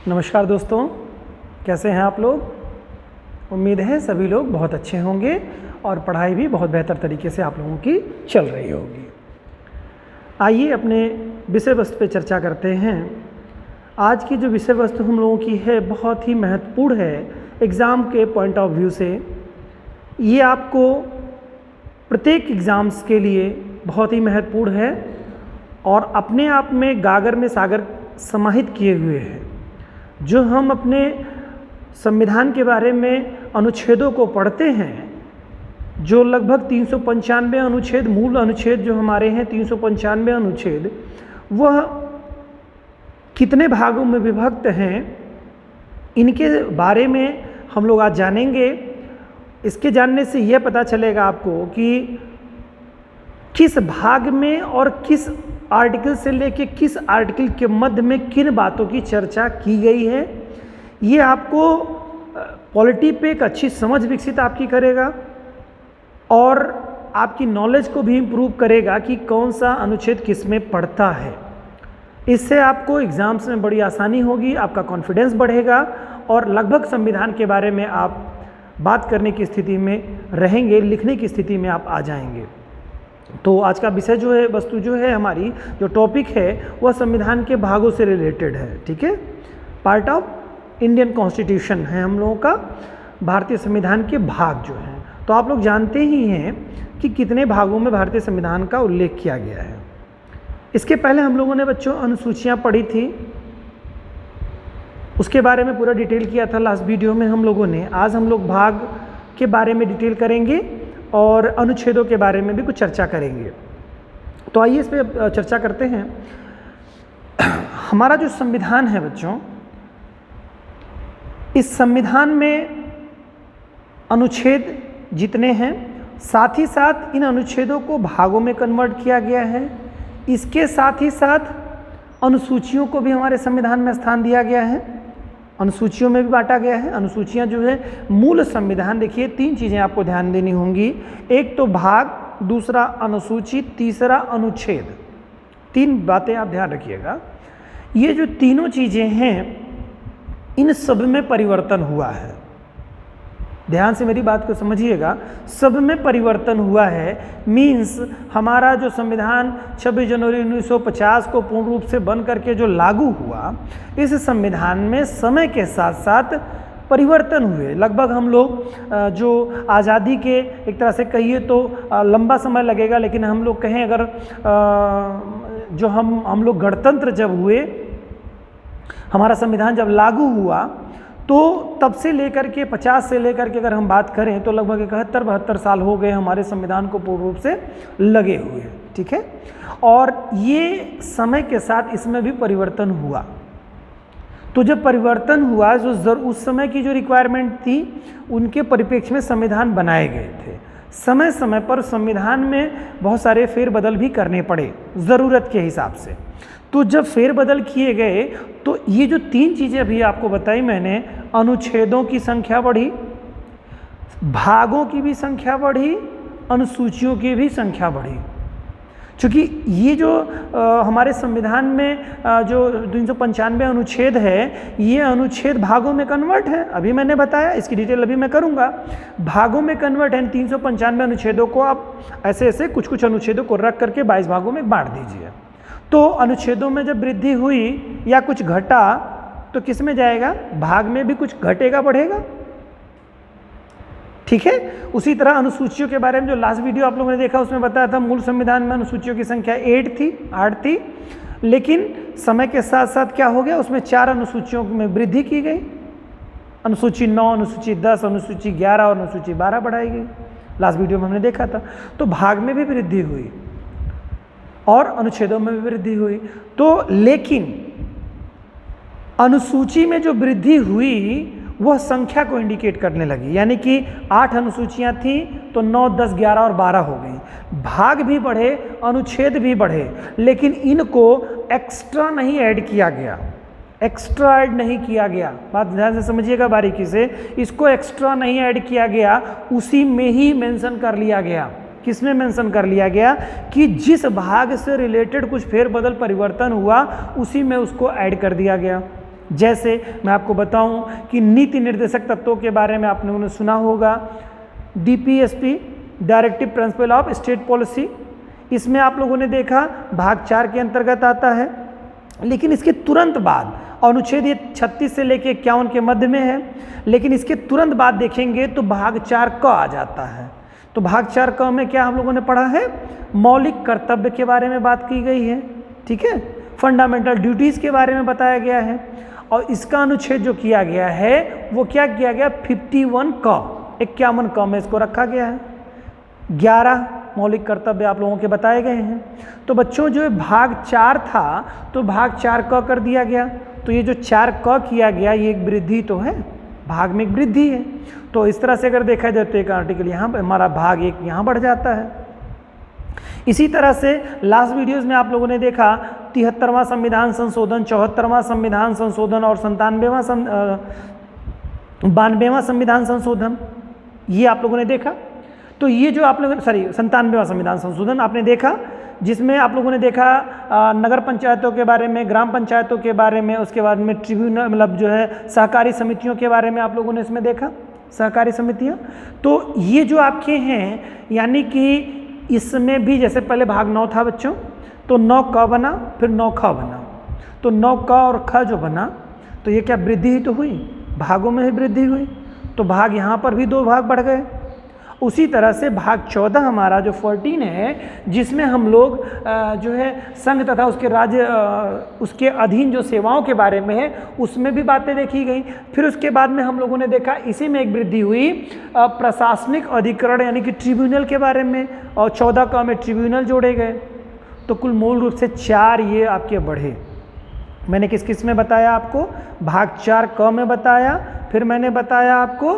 नमस्कार दोस्तों, कैसे हैं आप लोग। उम्मीद है सभी लोग बहुत अच्छे होंगे और पढ़ाई भी बहुत बेहतर तरीके से आप लोगों की चल रही होगी। आइए अपने विषय वस्तु पे चर्चा करते हैं। आज की जो विषय वस्तु हम लोगों की है बहुत ही महत्वपूर्ण है एग्ज़ाम के पॉइंट ऑफ व्यू से। ये आपको प्रत्येक एग्ज़ाम्स के लिए बहुत ही महत्वपूर्ण है और अपने आप में गागर में सागर समाहित किए हुए है। जो हम अपने संविधान के बारे में अनुच्छेदों को पढ़ते हैं, जो लगभग 395 अनुच्छेद, मूल अनुच्छेद जो हमारे हैं 395 अनुच्छेद, वह कितने भागों में विभक्त हैं, इनके बारे में हम लोग आज जानेंगे। इसके जानने से यह पता चलेगा आपको कि किस भाग में और किस आर्टिकल से लेके किस आर्टिकल के मध्य में किन बातों की चर्चा की गई है। ये आपको पॉलिटी पे एक अच्छी समझ विकसित आपकी करेगा और आपकी नॉलेज को भी इम्प्रूव करेगा कि कौन सा अनुच्छेद किस में पड़ता है। इससे आपको एग्ज़ाम्स में बड़ी आसानी होगी, आपका कॉन्फिडेंस बढ़ेगा और लगभग संविधान के बारे में आप बात करने की स्थिति में रहेंगे, लिखने की स्थिति में आप आ जाएंगे। तो आज का विषय जो है, वस्तु जो है, हमारी जो टॉपिक है वह संविधान के भागों से रिलेटेड है। ठीक है, पार्ट ऑफ इंडियन कॉन्स्टिट्यूशन है हम लोगों का, भारतीय संविधान के भाग जो हैं। तो आप लोग जानते ही हैं कि कितने भागों में भारतीय संविधान का उल्लेख किया गया है। इसके पहले हम लोगों ने बच्चों अनुसूचियाँ पढ़ी थी, उसके बारे में पूरा डिटेल किया था लास्ट वीडियो में हम लोगों ने। आज हम लोग भाग के बारे में डिटेल करेंगे और अनुच्छेदों के बारे में भी कुछ चर्चा करेंगे। तो आइए इस पर चर्चा करते हैं। हमारा जो संविधान है बच्चों, इस संविधान में अनुच्छेद जितने हैं, साथ ही साथ इन अनुच्छेदों को भागों में कन्वर्ट किया गया है। इसके साथ ही साथ अनुसूचियों को भी हमारे संविधान में स्थान दिया गया है, अनुसूचियों में भी बांटा गया है। अनुसूचियां जो है मूल संविधान, देखिए 3 चीज़ें आपको ध्यान देनी होंगी। एक तो भाग, दूसरा अनुसूची, तीसरा अनुच्छेद। 3 बातें आप ध्यान रखिएगा। ये जो तीनों चीज़ें हैं, इन सब में परिवर्तन हुआ है। ध्यान से मेरी बात को समझिएगा, सब में परिवर्तन हुआ है। मीन्स हमारा जो संविधान 26 जनवरी 1950 को पूर्ण रूप से बन करके जो लागू हुआ, इस संविधान में समय के साथ साथ परिवर्तन हुए। लगभग हम लोग जो आज़ादी के एक तरह से कहिए तो लंबा समय लगेगा, लेकिन हम लोग कहें अगर जो हम लोग गणतंत्र जब हुए, हमारा संविधान जब लागू हुआ, तो तब से लेकर के 50 से लेकर के अगर हम बात करें तो लगभग 71-72 साल हो गए हमारे संविधान को पूर्ण रूप से लगे हुए। ठीक है, और ये समय के साथ इसमें भी परिवर्तन हुआ। तो जब परिवर्तन हुआ, जो उस समय की जो रिक्वायरमेंट थी, उनके परिप्रेक्ष्य में संविधान बनाए गए थे। समय समय पर संविधान में बहुत सारे फेरबदल भी करने पड़े ज़रूरत के हिसाब से। तो जब फेरबदल किए गए तो ये जो 3 चीज़ें अभी आपको बताई मैंने, अनुच्छेदों की संख्या बढ़ी, भागों की भी संख्या बढ़ी, अनुसूचियों की भी संख्या बढ़ी। क्योंकि ये जो हमारे संविधान में जो 395 अनुच्छेद है, ये अनुच्छेद भागों में कन्वर्ट है। अभी मैंने बताया, इसकी डिटेल अभी मैं करूँगा। भागों में कन्वर्ट है। 395 अनुच्छेदों को आप ऐसे ऐसे कुछ अनुच्छेदों को रख करके 22 भागों में बांट दीजिए। तो अनुच्छेदों में जब वृद्धि हुई या कुछ घटा तो किस में जाएगा? भाग में भी कुछ घटेगा, बढ़ेगा। ठीक है, उसी तरह अनुसूचियों के बारे में जो लास्ट वीडियो आप लोगों ने देखा, उसमें बताया था मूल संविधान में अनुसूचियों की संख्या 8 थी, लेकिन समय के साथ साथ क्या हो गया, उसमें 4 अनुसूचियों में वृद्धि की गई। अनुसूची 9, अनुसूची 10, अनुसूची 11 और अनुसूची 12 बढ़ाई गई। लास्ट वीडियो में हमने देखा था। तो भाग में भी वृद्धि हुई और अनुच्छेदों में भी वृद्धि हुई। तो लेकिन अनुसूची में जो वृद्धि हुई वह संख्या को इंडिकेट करने लगी, यानी कि 8 अनुसूचियां थी तो 9, 10, 11 और 12 हो गई। भाग भी बढ़े, अनुच्छेद भी बढ़े, लेकिन इनको एक्स्ट्रा नहीं ऐड किया गया, एक्स्ट्रा ऐड नहीं किया गया। बात ध्यान से समझिएगा बारीकी से, इसको एक्स्ट्रा नहीं ऐड किया गया, उसी में ही मेंशन कर लिया गया। किसमें मेंशन कर लिया गया कि जिस भाग से रिलेटेड कुछ फेरबदल परिवर्तन हुआ, उसी में उसको ऐड कर दिया गया। जैसे मैं आपको बताऊं कि नीति निर्देशक तत्वों के बारे में आप लोगों ने सुना होगा, DPSP directive principle of state policy, इसमें आप लोगों ने देखा भाग 4 के अंतर्गत आता है। लेकिन इसके तुरंत बाद अनुच्छेद ये 36 से लेकर 51 के मध्य में है, लेकिन इसके तुरंत बाद देखेंगे तो भाग 4 क आ जाता है। तो भाग 4 क में क्या हम लोगों ने पढ़ा है, मौलिक कर्तव्य के बारे में बात की गई है, ठीक है, फंडामेंटल ड्यूटीज़ के बारे में बताया गया है। और इसका अनुच्छेद जो किया गया है वो क्या किया गया, 51 क, 51 क में इसको रखा गया है। 11 मौलिक कर्तव्य आप लोगों के बताए गए हैं। तो बच्चों जो भाग 4 था तो भाग 4 क कर दिया गया। तो ये जो 4 क किया गया ये एक वृद्धि तो है, भाग में एक वृद्धि है। तो इस तरह से अगर देखा जाए तो एक आर्टिकल यहाँ हमारा भाग 1 यहाँ बढ़ जाता है। इसी तरह से लास्ट वीडियोस में आप लोगों ने देखा 73वां संविधान संशोधन, 74वां संविधान संशोधन और 92वां संविधान संशोधन, ये आप लोगों ने देखा। तो ये जो आप लोगों ने 97वां संविधान संशोधन आपने देखा, जिसमें आप लोगों ने देखा नगर पंचायतों के बारे में, ग्राम पंचायतों के बारे में, उसके बाद में ट्रिब्यूनल मतलब जो है सहकारी समितियों के बारे में आप लोगों ने इसमें देखा, सहकारी समितियां। तो ये जो आपके हैं यानी कि इसमें भी जैसे पहले भाग 9 था बच्चों, तो 9 क बना, फिर 9 ख बना। तो 9 क और ख जो बना तो ये क्या वृद्धि ही तो हुई, भागों में ही वृद्धि हुई। तो भाग यहाँ पर भी 2 भाग बढ़ गए। उसी तरह से भाग 14 हमारा जो 14 है, जिसमें हम लोग जो है संघ तथा उसके राज्य उसके अधीन जो सेवाओं के बारे में है उसमें भी बातें देखी गई। फिर उसके बाद में हम लोगों ने देखा इसी में एक वृद्धि हुई प्रशासनिक अधिकरण यानी कि ट्रिब्यूनल के बारे में, और 14 क में ट्रिब्यूनल जोड़े गए। तो कुल मूल रूप से 4 ये आपके बढ़े। मैंने किस किस में बताया आपको, भाग 4 क में बताया, फिर मैंने बताया आपको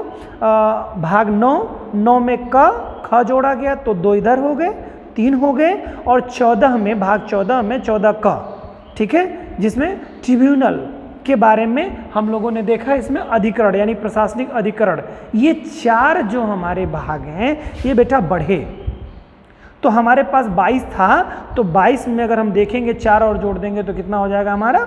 भाग 9 में क ख जोड़ा गया तो 2 इधर हो गए, 3 हो गए, और 14 में भाग 14 में 14 क, ठीक है, जिसमें ट्रिब्यूनल के बारे में हम लोगों ने देखा, इसमें अधिकरण यानी प्रशासनिक अधिकरण। ये 4 जो हमारे भाग हैं ये बेटा बढ़े। तो हमारे पास 22 था, तो 22 में अगर हम देखेंगे 4 और जोड़ देंगे तो कितना हो जाएगा हमारा,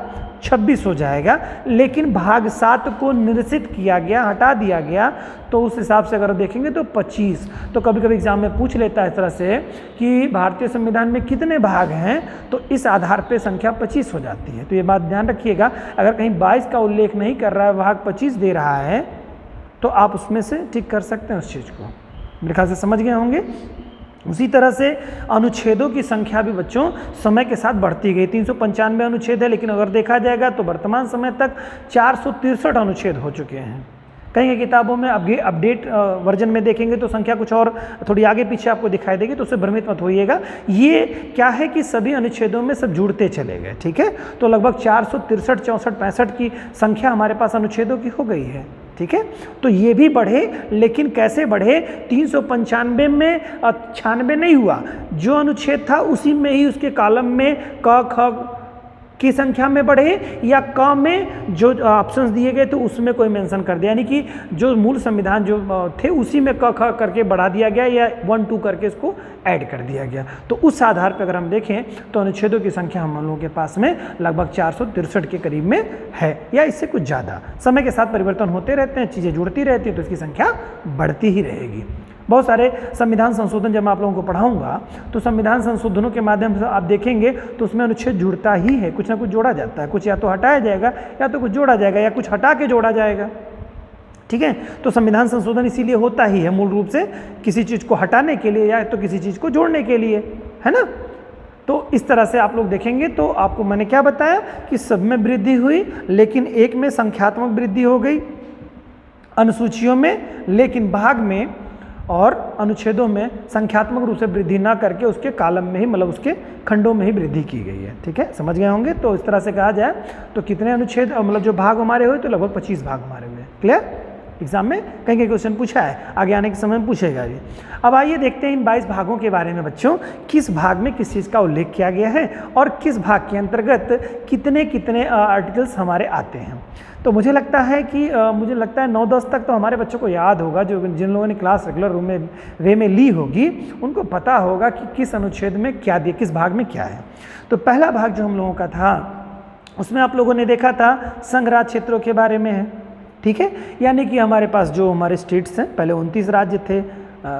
26 हो जाएगा। लेकिन भाग 7 को निरसित किया गया, हटा दिया गया, तो उस हिसाब से अगर देखेंगे तो 25। तो कभी कभी एग्जाम में पूछ लेता है इस तरह से कि भारतीय संविधान में कितने भाग हैं, तो इस आधार पे संख्या 25 हो जाती है। तो ये बात ध्यान रखिएगा, अगर कहीं 22 का उल्लेख नहीं कर रहा है, भाग 25 दे रहा है, तो आप उसमें से टिक कर सकते हैं उस चीज़ को। मेरे ख्याल से समझ गए होंगे। उसी तरह से अनुच्छेदों की संख्या भी बच्चों समय के साथ बढ़ती गई। 395 अनुच्छेद है, लेकिन अगर देखा जाएगा तो वर्तमान समय तक 463 अनुच्छेद हो चुके हैं। कहीं की किताबों में अपडेट वर्जन में देखेंगे तो संख्या कुछ और थोड़ी आगे पीछे आपको दिखाई देगी, तो उससे भ्रमित मत होइएगा। ये क्या है कि सभी अनुच्छेदों में सब जुड़ते चले गए, ठीक है। तो लगभग 463, 64, 65 की संख्या हमारे पास अनुच्छेदों की हो गई है, ठीक है। तो ये भी बढ़े, लेकिन कैसे बढ़े, 395 में 96 नहीं हुआ, जो अनुच्छेद था उसी में ही उसके कॉलम में क ख की संख्या में बढ़े, या क में जो ऑप्शंस दिए गए तो उसमें कोई मेंशन कर दिया, यानी कि जो मूल संविधान जो थे उसी में क ख करके बढ़ा दिया गया, या 1 2 करके इसको ऐड कर दिया गया। तो उस आधार पर अगर हम देखें तो अनुच्छेदों की संख्या हम लोगों के पास में लगभग 463 के करीब में है, या इससे कुछ ज़्यादा। समय के साथ परिवर्तन होते रहते हैं, चीज़ें जुड़ती रहती हैं, तो इसकी संख्या बढ़ती ही रहेगी। बहुत सारे संविधान संशोधन जब मैं आप लोगों को पढ़ाऊंगा तो संविधान संशोधनों के माध्यम से आप देखेंगे तो उसमें अनुच्छेद जुड़ता ही है, कुछ ना कुछ जोड़ा जाता है, कुछ या तो हटाया जाएगा या तो कुछ जोड़ा जाएगा या कुछ हटा के जोड़ा जाएगा, ठीक है। तो संविधान संशोधन इसीलिए होता ही है मूल रूप से, किसी चीज़ को हटाने के लिए या तो किसी चीज़ को जोड़ने के लिए, है ना। तो इस तरह से आप लोग देखेंगे तो आपको मैंने क्या बताया कि सब में वृद्धि हुई, लेकिन एक में संख्यात्मक वृद्धि हो गई अनुसूचियों में, लेकिन भाग में और अनुच्छेदों में संख्यात्मक रूप से वृद्धि ना करके उसके कॉलम में ही मतलब उसके खंडों में ही वृद्धि की गई है, ठीक है। समझ गए होंगे। तो इस तरह से कहा जाए तो कितने अनुच्छेद मतलब जो भाग हमारे हुए, तो लगभग 25 भाग हमारे हुए। क्लियर। एग्जाम में कहीं कहीं क्वेश्चन पूछा है, आगे आने के समय में पूछेगा भी। अब आइए देखते हैं इन 22 भागों के बारे में बच्चों, किस भाग में किस चीज़ का उल्लेख किया गया है और किस भाग के अंतर्गत कितने कितने आर्टिकल्स हमारे आते हैं। तो मुझे लगता है कि 9-10 तक तो हमारे बच्चों को याद होगा, जो जिन लोगों ने क्लास रेगुलर रूम में वे में ली होगी उनको पता होगा कि किस अनुच्छेद में क्या दिया, किस भाग में क्या है। तो पहला भाग जो हम लोगों का था उसमें आप लोगों ने देखा था संघ राज क्षेत्रों के बारे में है, ठीक है। यानी कि हमारे पास जो हमारे स्टेट्स हैं, पहले 29 राज्य थे,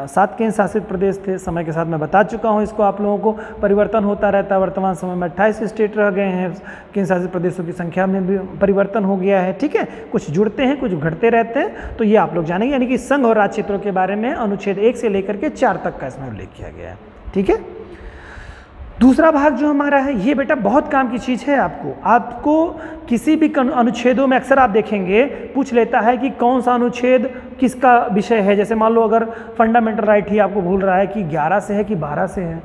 7 केंद्र शासित प्रदेश थे। समय के साथ मैं बता चुका हूँ इसको, आप लोगों को परिवर्तन होता रहता है। वर्तमान समय में 28 स्टेट रह गए हैं, केंद्र शासित प्रदेशों की संख्या में भी परिवर्तन हो गया है, ठीक है। कुछ जुड़ते हैं, कुछ घटते रहते हैं, तो ये आप लोग जानेंगे। यानी कि संघ और राज्य क्षेत्रों के बारे में अनुच्छेद 1 से लेकर के 4 तक का इसमें उल्लेख किया गया है, ठीक है। दूसरा भाग जो हमारा है, ये बेटा बहुत काम की चीज़ है। आपको किसी भी अनुच्छेदों में अक्सर आप देखेंगे पूछ लेता है कि कौन सा अनुच्छेद किसका विषय है। जैसे मान लो अगर फंडामेंटल राइट ही आपको भूल रहा है कि 11 से है कि 12 से है,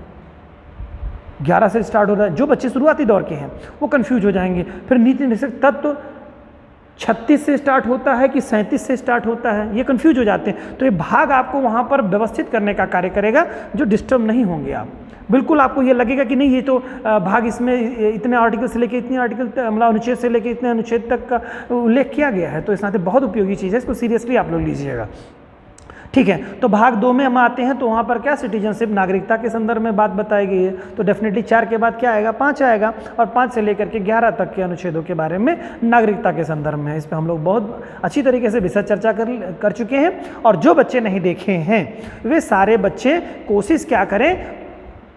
11 से स्टार्ट हो रहा है। जो बच्चे शुरुआती दौर के हैं वो कंफ्यूज हो जाएंगे। फिर नीति निषेध तत्व 36 से स्टार्ट होता है कि 37 से स्टार्ट होता है, ये कंफ्यूज हो जाते हैं। तो ये भाग आपको वहाँ पर व्यवस्थित करने का कार्य करेगा, जो डिस्टर्ब नहीं होंगे आप। बिल्कुल आपको ये लगेगा कि नहीं ये तो भाग इसमें इतने आर्टिकल से लेके इतने आर्टिकल मतलब अनुच्छेद से लेके इतने अनुच्छेद तक का उल्लेख किया गया है, तो इस नाते बहुत उपयोगी चीज़ है, इसको सीरियसली आप लोग लीजिएगा, ठीक है। तो भाग 2 में हम आते हैं, तो वहाँ पर क्या सिटीजनशिप नागरिकता के संदर्भ में बात बताई गई है। तो डेफिनेटली 4 के बाद क्या आएगा, 5 आएगा, और 5 से लेकर के 11 तक के अनुच्छेदों के बारे में नागरिकता के संदर्भ में इस पर हम लोग बहुत अच्छी तरीके से विशद चर्चा कर चुके हैं। और जो बच्चे नहीं देखे हैं वे सारे बच्चे कोशिश क्या करें,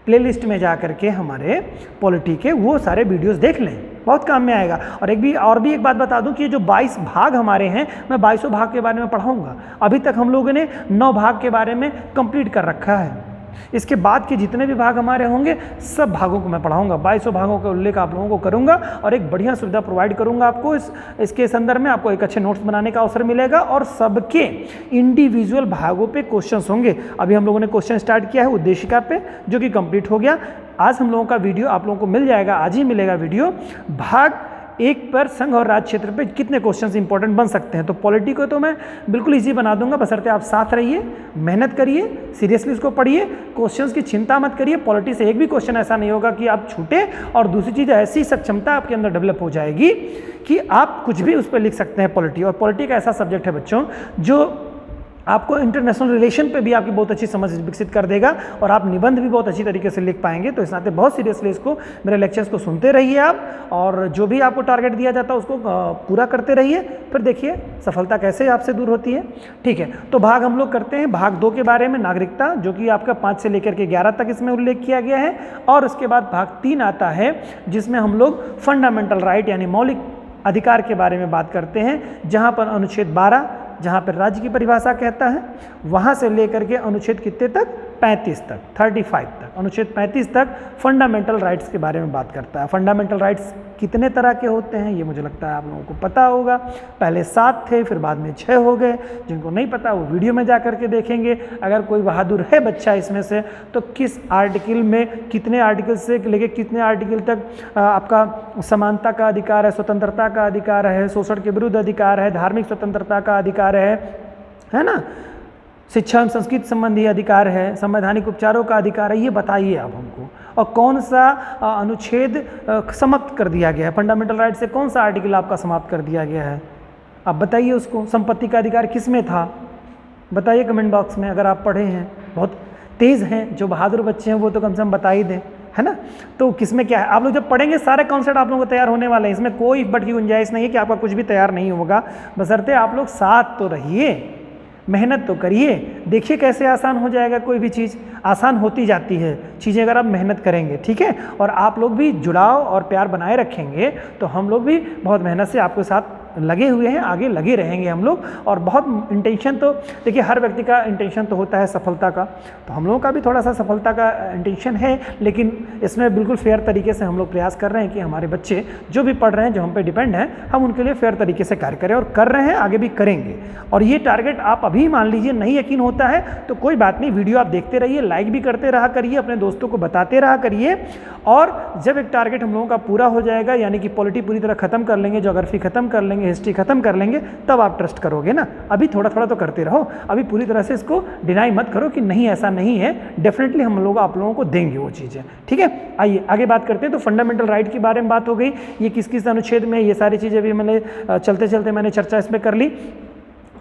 प्लेलिस्ट में जा करके हमारे पॉलिटी के वो सारे वीडियोस देख लें, बहुत काम में आएगा। और एक बात बता दूं कि ये जो 22 भाग हमारे हैं, मैं 22 भाग के बारे में पढ़ाऊंगा। अभी तक हम लोगों ने 9 भाग के बारे में कंप्लीट कर रखा है। इसके बाद के जितने भी भाग हमारे होंगे सब भागों को मैं पढ़ाऊंगा, 22 भागों का उल्लेख आप लोगों को करूंगा और एक बढ़िया सुविधा प्रोवाइड करूंगा आपको। इसके संदर्भ में आपको एक अच्छे नोट्स बनाने का अवसर मिलेगा और सबके इंडिविजुअल भागों पे क्वेश्चंस होंगे। अभी हम लोगों ने क्वेश्चन स्टार्ट किया है उद्देशिका पे, जो कि कंप्लीट हो गया। आज हम लोगों का वीडियो आप लोगों को मिल जाएगा, आज ही मिलेगा वीडियो। भाग 1 पर संघ और राज्य क्षेत्र पे कितने क्वेश्चंस इंपॉर्टेंट बन सकते हैं। तो पॉलिटी को तो मैं बिल्कुल इजी बना दूंगा, बशर्ते आप साथ रहिए, मेहनत करिए, सीरियसली इसको पढ़िए, क्वेश्चंस की चिंता मत करिए। पॉलिटी से एक भी क्वेश्चन ऐसा नहीं होगा कि आप छूटे। और दूसरी चीज़, ऐसी सक्षमता आपके अंदर डेवलप हो जाएगी कि आप कुछ भी उस पर लिख सकते हैं पॉलिटी। और पॉलिटी का ऐसा सब्जेक्ट है बच्चों जो आपको इंटरनेशनल रिलेशन पे भी आपकी बहुत अच्छी समझ विकसित कर देगा और आप निबंध भी बहुत अच्छी तरीके से लिख पाएंगे। तो इस नाते बहुत सीरियसली इसको, मेरे लेक्चर्स को सुनते रहिए आप, और जो भी आपको टारगेट दिया जाता है उसको पूरा करते रहिए। फिर देखिए सफलता कैसे आपसे दूर होती है, ठीक है। तो भाग हम लोग करते हैं भाग 2 के बारे में, नागरिकता, जो कि आपका 5 से लेकर के 11 तक इसमें उल्लेख किया गया है। और उसके बाद भाग 3 आता है जिसमें हम लोग फंडामेंटल राइट यानी मौलिक अधिकार के बारे में बात करते हैं, जहाँ पर अनुच्छेद 12 जहाँ पर राज्य की परिभाषा कहता है, वहाँ से लेकर के अनुच्छेद कितने तक, 35 तक, 35 तक, अनुच्छेद 35 तक फंडामेंटल राइट्स के बारे में बात करता है। फंडामेंटल राइट्स कितने तरह के होते हैं ये मुझे लगता है आप लोगों को पता होगा। पहले 7 थे, फिर बाद में 6 हो गए। जिनको नहीं पता वो वीडियो में जा करके देखेंगे। अगर कोई बहादुर है बच्चा इसमें से, तो किस आर्टिकल में कितने आर्टिकल से लेके कितने आर्टिकल तक आपका समानता का अधिकार है, स्वतंत्रता का अधिकार है, शोषण के विरुद्ध अधिकार है, धार्मिक स्वतंत्रता का अधिकार है ना, शिक्षा एवं संस्कृति संबंधी अधिकार है, संवैधानिक उपचारों का अधिकार है, ये बताइए आप हमको। और कौन सा अनुच्छेद समाप्त कर दिया गया है, फंडामेंटल राइट से कौन सा आर्टिकल आपका समाप्त कर दिया गया है, आप बताइए उसको। संपत्ति का अधिकार किस में था, बताइए कमेंट बॉक्स में। अगर आप पढ़े हैं, बहुत तेज़ हैं, जो बहादुर बच्चे हैं वो तो कम से कम बता ही दें, है ना। तो किसमें क्या है, आप लोग जब पढ़ेंगे सारे कॉन्सेप्ट आप लोगों को तैयार होने वाले हैं। इसमें कोई बट की गुंजाइश नहीं है कि आपका कुछ भी तैयार नहीं होगा, बशर्ते आप लोग साथ तो रहिए, मेहनत तो करिए। देखिए कैसे आसान हो जाएगा, कोई भी चीज़ आसान होती जाती है चीज़ें अगर आप मेहनत करेंगे, ठीक है। और आप लोग भी जुड़ाव और प्यार बनाए रखेंगे तो हम लोग भी बहुत मेहनत से आपके साथ लगे हुए हैं, आगे लगे रहेंगे हम लोग। और बहुत इंटेंशन तो देखिए, हर व्यक्ति का इंटेंशन तो होता है सफलता का, तो हम लोगों का भी थोड़ा सा सफलता का इंटेंशन है, लेकिन इसमें बिल्कुल फेयर तरीके से हम लोग प्रयास कर रहे हैं कि हमारे बच्चे जो भी पढ़ रहे हैं, जो हम पे डिपेंड हैं, हम उनके लिए फेयर तरीके से कार्य करें, और कर रहे हैं, आगे भी करेंगे। और ये टारगेट आप अभी मान लीजिए, नहीं यकीन होता है तो कोई बात नहीं, वीडियो आप देखते रहिए, लाइक भी करते रहा करिए, अपने दोस्तों को बताते रहा करिए। और जब एक टारगेट हम लोगों का पूरा हो जाएगा, यानी कि पॉलिटी पूरी तरह खत्म कर लेंगे, ज्योग्राफी खत्म कर लेंगे, हिस्ट्री खत्म कर लेंगे, तब आप ट्रस्ट करोगे ना। अभी थोड़ा थोड़ा तो करते रहो, अभी पूरी तरह से इसको डिनाई मत करो कि नहीं ऐसा नहीं है। डेफिनेटली हम लोग आप लोगों को देंगे वो चीज़ें, ठीक है। आइए आगे बात करते हैं। तो फंडामेंटल राइट के बारे में बात हो गई, ये किस किस अनुच्छेद में, ये सारी चीज़ें भी मैंने चलते चलते मैंने चर्चा इसमें कर ली।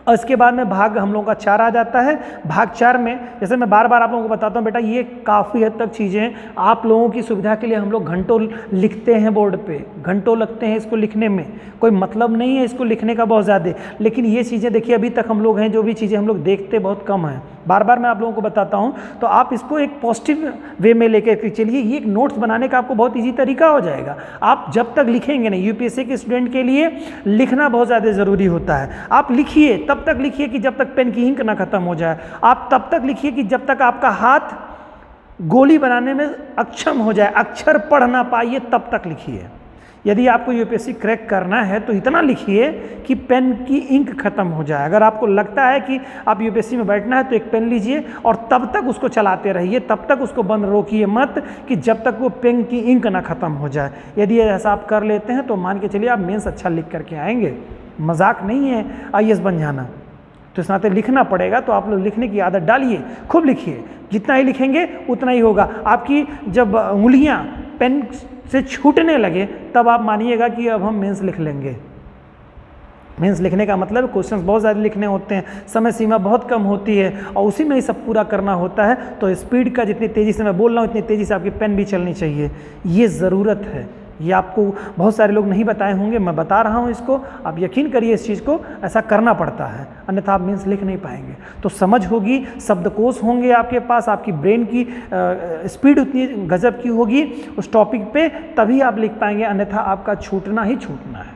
और इसके बाद में भाग हम लोगों का 4 आ जाता है। भाग 4 में जैसे मैं बार बार आप लोगों को बताता हूँ बेटा, ये काफ़ी हद तक चीज़ें आप लोगों की सुविधा के लिए हम लोग घंटों लिखते हैं बोर्ड पे, घंटों लगते हैं इसको लिखने में, कोई मतलब नहीं है इसको लिखने का बहुत ज़्यादा, लेकिन ये चीज़ें देखिए अभी तक हम लोग हैं जो भी चीज़ें हम लोग देखते बहुत कम हैं, बार बार मैं आप लोगों को बताता हूँ, तो आप इसको एक पॉजिटिव वे में लेकर चलिए। ये एक नोट्स बनाने का आपको बहुत ईजी तरीका हो जाएगा। आप जब तक लिखेंगे नहीं, यूपीएससी के स्टूडेंट के लिए लिखना बहुत ज़्यादा ज़रूरी होता है। आप लिखिए, तब तक लिखिए कि जब तक पेन की इंक ना खत्म हो जाए, आप तब तक लिखिए कि जब तक आपका हाथ गोली बनाने में अक्षम हो जाए, अक्षर पढ़ ना पाइए तब तक लिखिए। यदि आपको यूपीएससी क्रैक करना है तो इतना लिखिए कि पेन की इंक खत्म हो जाए। अगर आपको लगता है कि आप यूपीएससी में बैठना है तो एक पेन लीजिए और तब तक उसको चलाते रहिए, तब तक उसको बंद रोकिए मत कि जब तक वो पेन की इंक ना खत्म हो जाए। यदि ऐसा आप कर लेते हैं तो मान के चलिए आप मेंस अच्छा लिख करके आएंगे। मजाक नहीं है आईएएस बन जाना, तो इस नाते लिखना पड़ेगा। तो आप लोग लिखने की आदत डालिए, खूब लिखिए, जितना ही लिखेंगे उतना ही होगा। आपकी जब उंगलियां पेन से छूटने लगे तब आप मानिएगा कि अब हम मेंस लिख लेंगे। मेंस लिखने का मतलब क्वेश्चंस बहुत ज़्यादा लिखने होते हैं, समय सीमा बहुत कम होती है और उसी में ही सब पूरा करना होता है। तो स्पीड का जितनी तेज़ी से मैं बोल रहा हूँ उतनी तेज़ी से आपकी पेन भी चलनी चाहिए, ये ज़रूरत है। ये आपको बहुत सारे लोग नहीं बताए होंगे, मैं बता रहा हूँ इसको, आप यकीन करिए इस चीज़ को, ऐसा करना पड़ता है, अन्यथा आप मेंस लिख नहीं पाएंगे। तो समझ होगी, शब्दकोश होंगे आपके पास, आपकी ब्रेन की स्पीड उतनी गजब की होगी उस टॉपिक पे, तभी आप लिख पाएंगे, अन्यथा आपका छूटना ही छूटना है।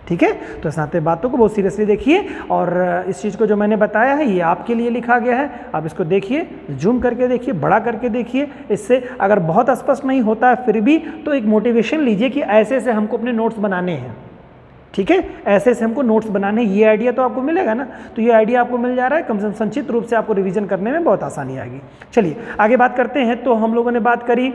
ठीक है, तो इस नाते बातों को बहुत सीरियसली देखिए और इस चीज़ को जो मैंने बताया है ये आपके लिए लिखा गया है। आप इसको देखिए, जूम करके देखिए, बड़ा करके देखिए। इससे अगर बहुत स्पष्ट नहीं होता है फिर भी तो एक मोटिवेशन लीजिए कि ऐसे ऐसे हमको अपने नोट्स बनाने हैं। ठीक है, ऐसे ऐसे हमको नोट्स बनाने, ये आइडिया तो आपको मिलेगा ना। तो ये आइडिया आपको मिल जा रहा है, कम से कम संक्षिप्त रूप से आपको रिवीजन करने में बहुत आसानी आएगी। चलिए आगे बात करते हैं। तो हम लोगों ने बात करी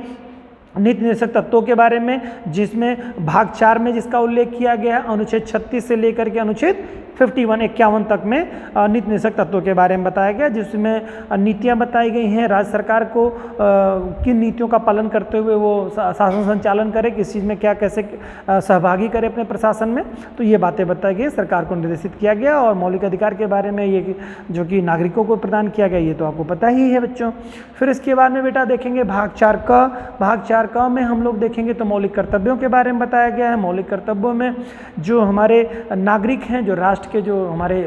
नीति निर्देशक तत्वों के बारे में, जिसमें भाग 4 में जिसका उल्लेख किया गया है अनुच्छेद 36 से लेकर के अनुच्छेद 51 तक में नीति निर्देशक तत्वों के बारे में बताया गया, जिसमें नीतियां बताई गई हैं। राज्य सरकार को किन नीतियों का पालन करते हुए वो शासन संचालन करे, किस चीज़ में क्या कैसे सहभागी करे अपने प्रशासन में, तो ये बातें बताई गई, सरकार को निर्देशित किया गया। और मौलिक अधिकार के बारे में ये जो कि नागरिकों को प्रदान किया गया, ये तो आपको पता ही है बच्चों। फिर इसके बाद में बेटा देखेंगे भाग 4 का। भाग 4 का में हम लोग देखेंगे तो मौलिक कर्तव्यों के बारे में बताया गया है। मौलिक कर्तव्यों में जो हमारे नागरिक हैं, जो राष्ट्र के जो हमारे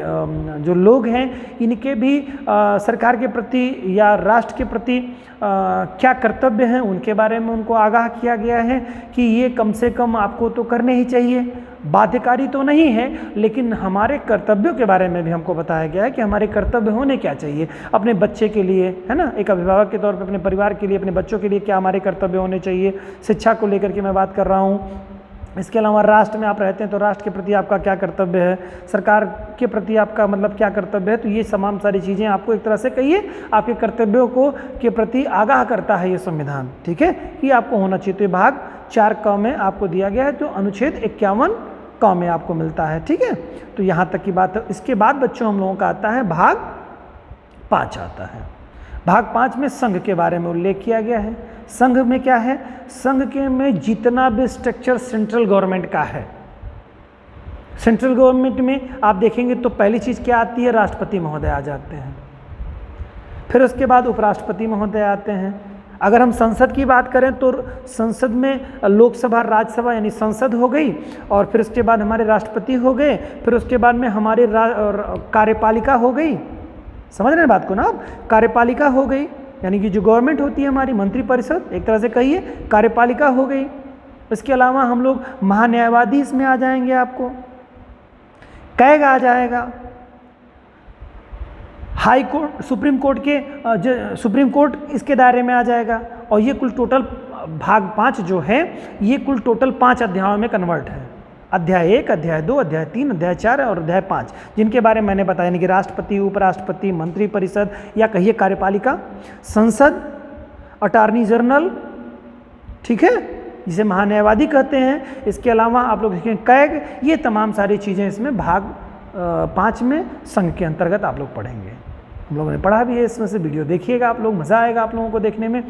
जो लोग हैं, इनके भी सरकार के प्रति या राष्ट्र के प्रति क्या कर्तव्य हैं उनके बारे में उनको आगाह किया गया है कि ये कम से कम आपको तो करने ही चाहिए। बाध्यकारी तो नहीं है, लेकिन हमारे कर्तव्यों के बारे में भी हमको बताया गया है कि हमारे कर्तव्य होने क्या चाहिए अपने बच्चे के लिए, है ना। एक अभिभावक के तौर पर अपने परिवार के लिए, अपने बच्चों के लिए क्या हमारे कर्तव्य होने चाहिए। शिक्षा को लेकर के मैं बात कर रहा हूँ। इसके अलावा राष्ट्र में आप रहते हैं तो राष्ट्र के प्रति आपका क्या कर्तव्य है, सरकार के प्रति आपका मतलब क्या कर्तव्य है। तो ये तमाम सारी चीज़ें आपको एक तरह से कहिए आपके कर्तव्यों को के प्रति आगाह करता है ये संविधान। ठीक है, कि आपको होना चाहिए। तो ये भाग 4 क में आपको दिया गया है, तो अनुच्छेद 51 क में आपको मिलता है। ठीक है, तो यहाँ तक की बात है। इसके बाद बच्चों हम लोगों का आता है भाग 5 आता है। भाग 5 में संघ के बारे में उल्लेख किया गया है। संघ में क्या है, संघ के में जितना भी स्ट्रक्चर सेंट्रल गवर्नमेंट का है, सेंट्रल गवर्नमेंट में आप देखेंगे तो पहली चीज़ क्या आती है, राष्ट्रपति महोदय आ जाते हैं। फिर उसके बाद उपराष्ट्रपति महोदय आते हैं। अगर हम संसद की बात करें तो संसद में लोकसभा, राज्यसभा यानी संसद हो गई, और फिर उसके बाद हमारे राष्ट्रपति हो गए, फिर उसके बाद में हमारे कार्यपालिका हो गई। समझ रहे हैं बात को ना आप, कार्यपालिका हो गई यानी कि जो गवर्नमेंट होती है हमारी, मंत्रिपरिषद एक तरह से कहिए, कार्यपालिका हो गई। इसके अलावा हम लोग महान्यायवादी इसमें आ जाएंगे, आपको कैग आ जाएगा, हाई कोर्ट, सुप्रीम कोर्ट के सुप्रीम कोर्ट इसके दायरे में आ जाएगा। और ये कुल टोटल भाग 5 जो है ये कुल टोटल 5 अध्यायों में कन्वर्ट है। अध्याय 1, अध्याय 2, अध्याय 3, अध्याय 4 और अध्याय 5, जिनके बारे में मैंने बताया, यानी कि राष्ट्रपति, उपराष्ट्रपति, मंत्रिपरिषद या कहिए कार्यपालिका, संसद, अटॉर्नी जनरल, ठीक है, जिसे महान्यायवादी कहते हैं। इसके अलावा आप लोग देखें कैग, ये तमाम सारी चीज़ें इसमें भाग 5 में संघ के अंतर्गत आप लोग पढ़ेंगे। हम लोगों ने पढ़ा भी है, इसमें से वीडियो देखिएगा आप लोग, मज़ा आएगा आप लोगों को देखने में,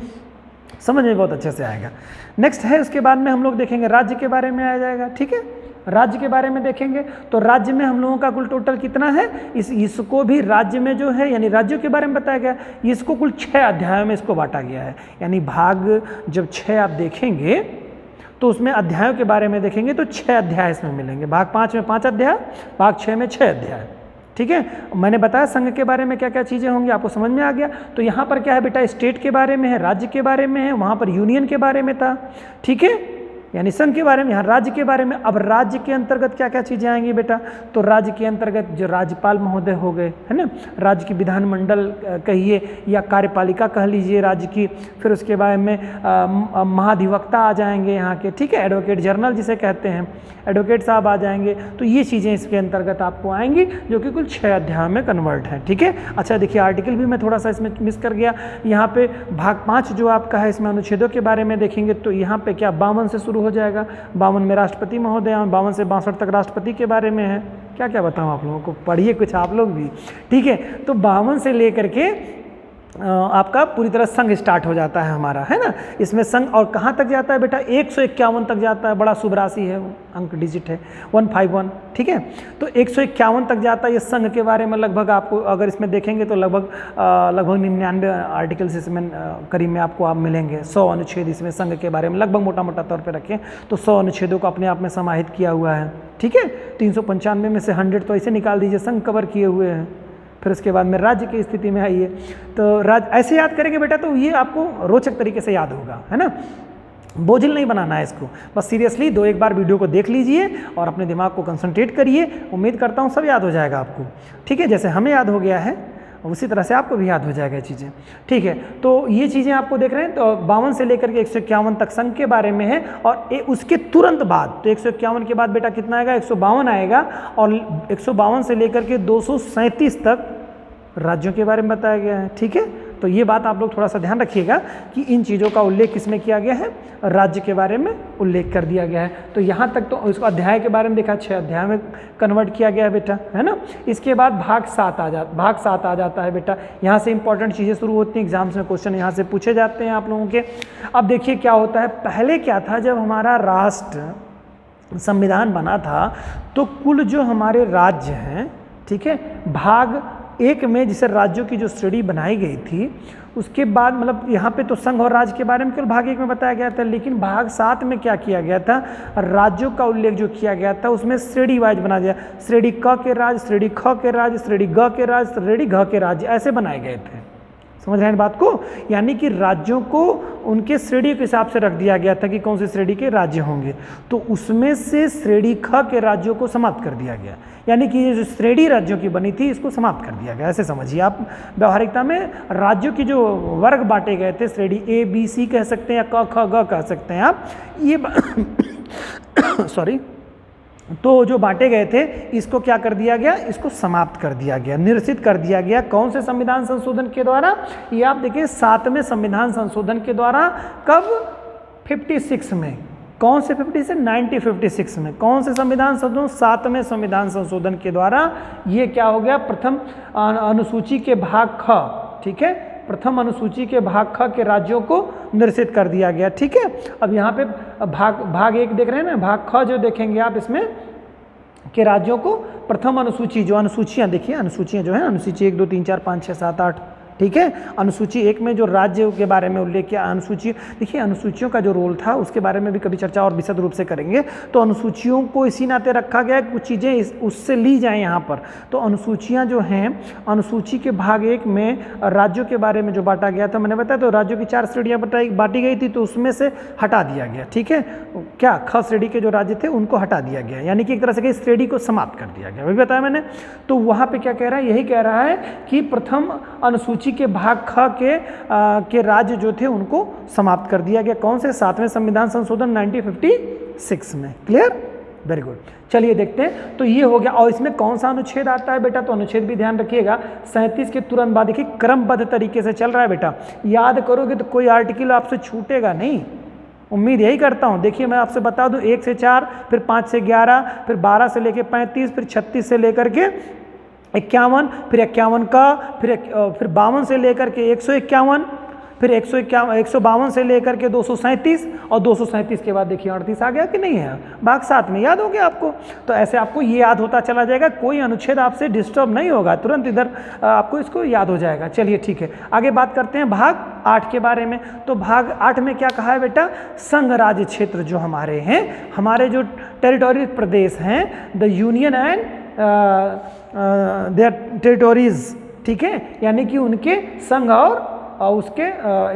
समझ में बहुत अच्छे से आएगा। नेक्स्ट है, उसके बाद में हम लोग देखेंगे राज्य के बारे में आ जाएगा। ठीक है, राज्य के बारे में देखेंगे तो राज्य में हम लोगों का कुल टोटल कितना है, इसको भी राज्य में जो है यानी राज्यों के बारे में बताया गया, इसको कुल 6 अध्यायों में इसको बांटा गया है। यानी भाग जब 6 आप देखेंगे तो उसमें अध्यायों के बारे में देखेंगे तो 6 अध्याय इसमें मिलेंगे। भाग 5 में 5 अध्याय, भाग 6 में 6 अध्याय। ठीक है, मैंने बताया संघ के बारे में क्या क्या चीज़ें होंगी, आपको समझ में आ गया। तो यहाँ पर क्या है बेटा, स्टेट के बारे में है, राज्य के बारे में है, वहाँ पर यूनियन के बारे में था। ठीक है, यानी संघ के बारे में, यहाँ राज्य के बारे में। अब राज्य के अंतर्गत क्या क्या चीज़ें आएंगी बेटा, तो राज्य के अंतर्गत जो राज्यपाल महोदय हो गए, है ना, राज्य की विधानमंडल कहिए या कार्यपालिका कह लीजिए राज्य की। फिर उसके बारे में महाधिवक्ता आ जाएंगे यहाँ के, ठीक है, एडवोकेट जनरल जिसे कहते हैं, एडवोकेट साहब आ जाएंगे। तो ये चीज़ें इसके अंतर्गत आपको आएंगी जो कि कुल 6 अध्याय में कन्वर्ट हैं। ठीक है, अच्छा देखिए आर्टिकल भी मैं थोड़ा सा इसमें मिस कर गया। यहाँ पे भाग 5 जो आपका है इसमें अनुच्छेदों के बारे में देखेंगे तो यहाँ पे क्या 52 से शुरू हो जाएगा। 52 में राष्ट्रपति महोदय, 52 से 62 तक राष्ट्रपति के बारे में है। क्या क्या बताऊँ आप लोगों को, पढ़िए कुछ आप लोग भी। ठीक है, तो 52 से लेकर के आपका पूरी तरह संघ स्टार्ट हो जाता है हमारा, है ना। इसमें संघ और कहाँ तक जाता है बेटा, 151 तक जाता है। बड़ा शुभ राशि है, अंक डिजिट है 151। ठीक है, तो 151 तक जाता है ये संघ के बारे में। लगभग आपको अगर इसमें देखेंगे तो लगभग 99 आर्टिकल्स इसमें करीब में आपको आप मिलेंगे। 100 अनुच्छेद इसमें संघ के बारे में लगभग मोटा मोटा तौर पर रखें तो 100 अनुच्छेदों को अपने आप में समाहित किया हुआ है। ठीक है, 395 में से 100 तो ऐसे निकाल दीजिए संघ कवर किए हुए हैं। फिर उसके बाद में राज्य की स्थिति में आइए तो राज्य ऐसे याद करेंगे बेटा तो ये आपको रोचक तरीके से याद होगा, है ना। बोझिल नहीं बनाना है इसको, बस सीरियसली 2-1 बार वीडियो को देख लीजिए और अपने दिमाग को कंसंट्रेट करिए। उम्मीद करता हूँ सब याद हो जाएगा आपको। ठीक है, जैसे हमें याद हो गया है उसी तरह से आपको भी याद हो जाएगा चीज़ें। ठीक है, तो ये चीज़ें आपको देख रहे हैं। तो 52 से लेकर के 151 तक संघ के बारे में है और उसके तुरंत बाद तो 151 के बाद बेटा कितना आएगा, 152 आएगा और 152 से लेकर के 237 तक राज्यों के बारे में बताया गया है। ठीक है, तो ये बात आप लोग थोड़ा सा ध्यान रखिएगा कि इन चीज़ों का उल्लेख किसमें किया गया है, राज्य के बारे में उल्लेख कर दिया गया है। तो यहाँ तक तो इसको अध्याय के बारे में देखा, 6 अध्याय में कन्वर्ट किया गया है बेटा, है ना। इसके बाद भाग 7 आ जाता है बेटा। यहाँ से इंपॉर्टेंट चीज़ें शुरू होती हैं, एग्जाम्स में क्वेश्चन यहाँ से पूछे जाते हैं आप लोगों के। अब देखिए क्या होता है, पहले क्या था, जब हमारा राष्ट्र संविधान बना था तो कुल जो हमारे राज्य हैं, ठीक है, भाग 1 में जिसे राज्यों की जो श्रेणी बनाई गई थी उसके बाद मतलब यहाँ पे तो संघ और राज्य के बारे में केवल भाग 1 में बताया गया था, लेकिन भाग 7 में क्या किया गया था, राज्यों का उल्लेख जो किया गया था उसमें श्रेणी वाइज बना दिया। श्रेणी क के राज्य, श्रेणी ख के राज्य, श्रेणी ग के राज्य, श्रेणी घ के राज्य, ऐसे बनाए गए थे। समझ रहे हैं बात को, यानी कि राज्यों को उनके श्रेणी के हिसाब से रख दिया गया था कि कौन से श्रेणी के राज्य होंगे। तो उसमें से श्रेणी ख के राज्यों को समाप्त कर दिया गया, यानी कि ये जो श्रेणी राज्यों की बनी थी इसको समाप्त कर दिया गया। ऐसे समझिए आप, व्यवहारिकता में राज्यों की जो वर्ग बांटे गए थे, श्रेणी ए बी सी कह सकते हैं या क ख ग कह सकते हैं आप, ये सॉरी, तो जो बांटे गए थे इसको क्या कर दिया गया, इसको समाप्त कर दिया गया, निरसित कर दिया गया। कौन से संविधान संशोधन के द्वारा, ये आप देखिए 7वें संविधान संशोधन के द्वारा। कब, 56 में। कौन से 1956 में कौन से संविधान संशोधन, 7वें संविधान संशोधन के द्वारा ये क्या हो गया, प्रथम अनुसूची के भाग ख, ठीक है, प्रथम अनुसूची के भाग ख के राज्यों को निरसित कर दिया गया। ठीक है, अब यहाँ पे भाग 1 देख रहे हैं ना, भाग ख जो देखेंगे आप इसमें के राज्यों को प्रथम अनुसूची, जो अनुसूचियाँ देखिए, अनुसूचियाँ जो है, अनुसूची 1 2 3 4 5 6 7 8, ठीक है, अनुसूची 1 में जो राज्य के बारे में उल्लेख किया, अनुसूची देखिए, अनुसूचियों का जो रोल था उसके बारे में भी कभी चर्चा और विशद रूप से करेंगे। तो अनुसूचियों को इसी नाते रखा गया, कुछ चीज़ें उससे ली जाएं यहाँ पर। तो अनुसूचियाँ जो हैं, अनुसूची के भाग 1 में राज्यों के बारे में जो बांटा गया था, मैंने बताया तो राज्यों की 4 श्रेणियाँ बांटी गई थी, तो उसमें से हटा दिया गया। ठीक है, क्या ख श्रेणी के जो राज्य थे उनको हटा दिया गया, यानी कि एक तरह से श्रेणी को समाप्त कर दिया गया, वही बताया मैंने। तो वहाँ पर क्या कह रहा है, यही कह रहा है कि प्रथम अनुसूची के भाग ख के राज्य जो थे उनको समाप्त कर दिया गया। कौन से, 7वें संविधान संशोधन 1956 में। Clear, very good. चलिए देखते हैं, तो ये हो गया। और इसमें कौन सा अनुच्छेद आता है बेटा, तो अनुच्छेद भी ध्यान रखिएगा, 37 के तुरंत बाद। देखिए क्रमबद्ध तरीके से चल रहा है बेटा, याद करोगे तो कोई आर्टिकल आपसे छूटेगा नहीं, उम्मीद यही करता हूँ। देखिए मैं आपसे बता दूँ, 1 से 4, फिर 5 से 11, फिर 12 से लेकर 35, फिर 36 से लेकर के 51, फिर 51 का, फिर 52 से लेकर के 151, फिर 152 से लेकर के 237 और 237 के बाद देखिए 38 आ गया कि नहीं है, भाग 7 में याद हो गया आपको। तो ऐसे आपको ये याद होता चला जाएगा, कोई अनुच्छेद आपसे डिस्टर्ब नहीं होगा, तुरंत इधर आपको इसको याद हो जाएगा। चलिए ठीक है, आगे बात करते हैं भाग 8 के बारे में। तो भाग 8 में क्या कहा है बेटा, संघ राज्य क्षेत्र जो हमारे हैं, हमारे जो टेरिटोरियल प्रदेश हैं, the union and their territories, ठीक है, यानी कि उनके संघ और उसके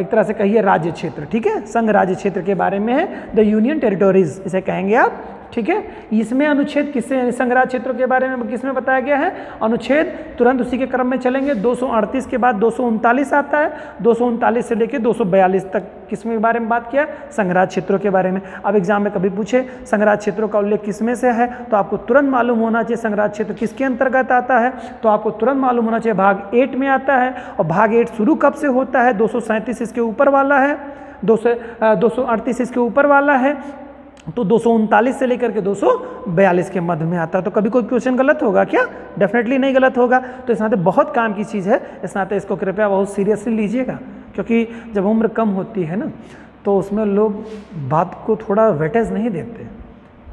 एक तरह से कहिए राज्य क्षेत्र, ठीक है, संघ राज्य क्षेत्र के बारे में है, द यूनियन टेरिटोरीज इसे कहेंगे आप, ठीक है। इसमें अनुच्छेद किससे, संघ राज्य क्षेत्रों के बारे में किसमें बताया गया है, अनुच्छेद तुरंत उसी के क्रम में चलेंगे, 238 के बाद 239 आता है, 239 से लेकर 242 तक किसमें के बारे में बात किया, संघ राज्य क्षेत्रों के बारे में। अब एग्जाम में कभी पूछे संघ राज्य क्षेत्रों का उल्लेख किसमें से है, तो आपको तुरंत मालूम होना चाहिए संघ राज्य क्षेत्र किसके अंतर्गत आता है, तो आपको तुरंत मालूम होना चाहिए भाग 8 में आता है। और भाग 8 शुरू कब से होता है, 237 इसके ऊपर वाला है, 238 इसके ऊपर वाला है, तो 239 से लेकर के 242 के मध्य में आता है। तो कभी कोई क्वेश्चन गलत होगा क्या, डेफिनेटली नहीं गलत होगा। तो इस नाते बहुत काम की चीज़ है, इस नाते इसको कृपया बहुत सीरियसली लीजिएगा, क्योंकि जब उम्र कम होती है ना तो उसमें लोग बात को थोड़ा वेटेज नहीं देते,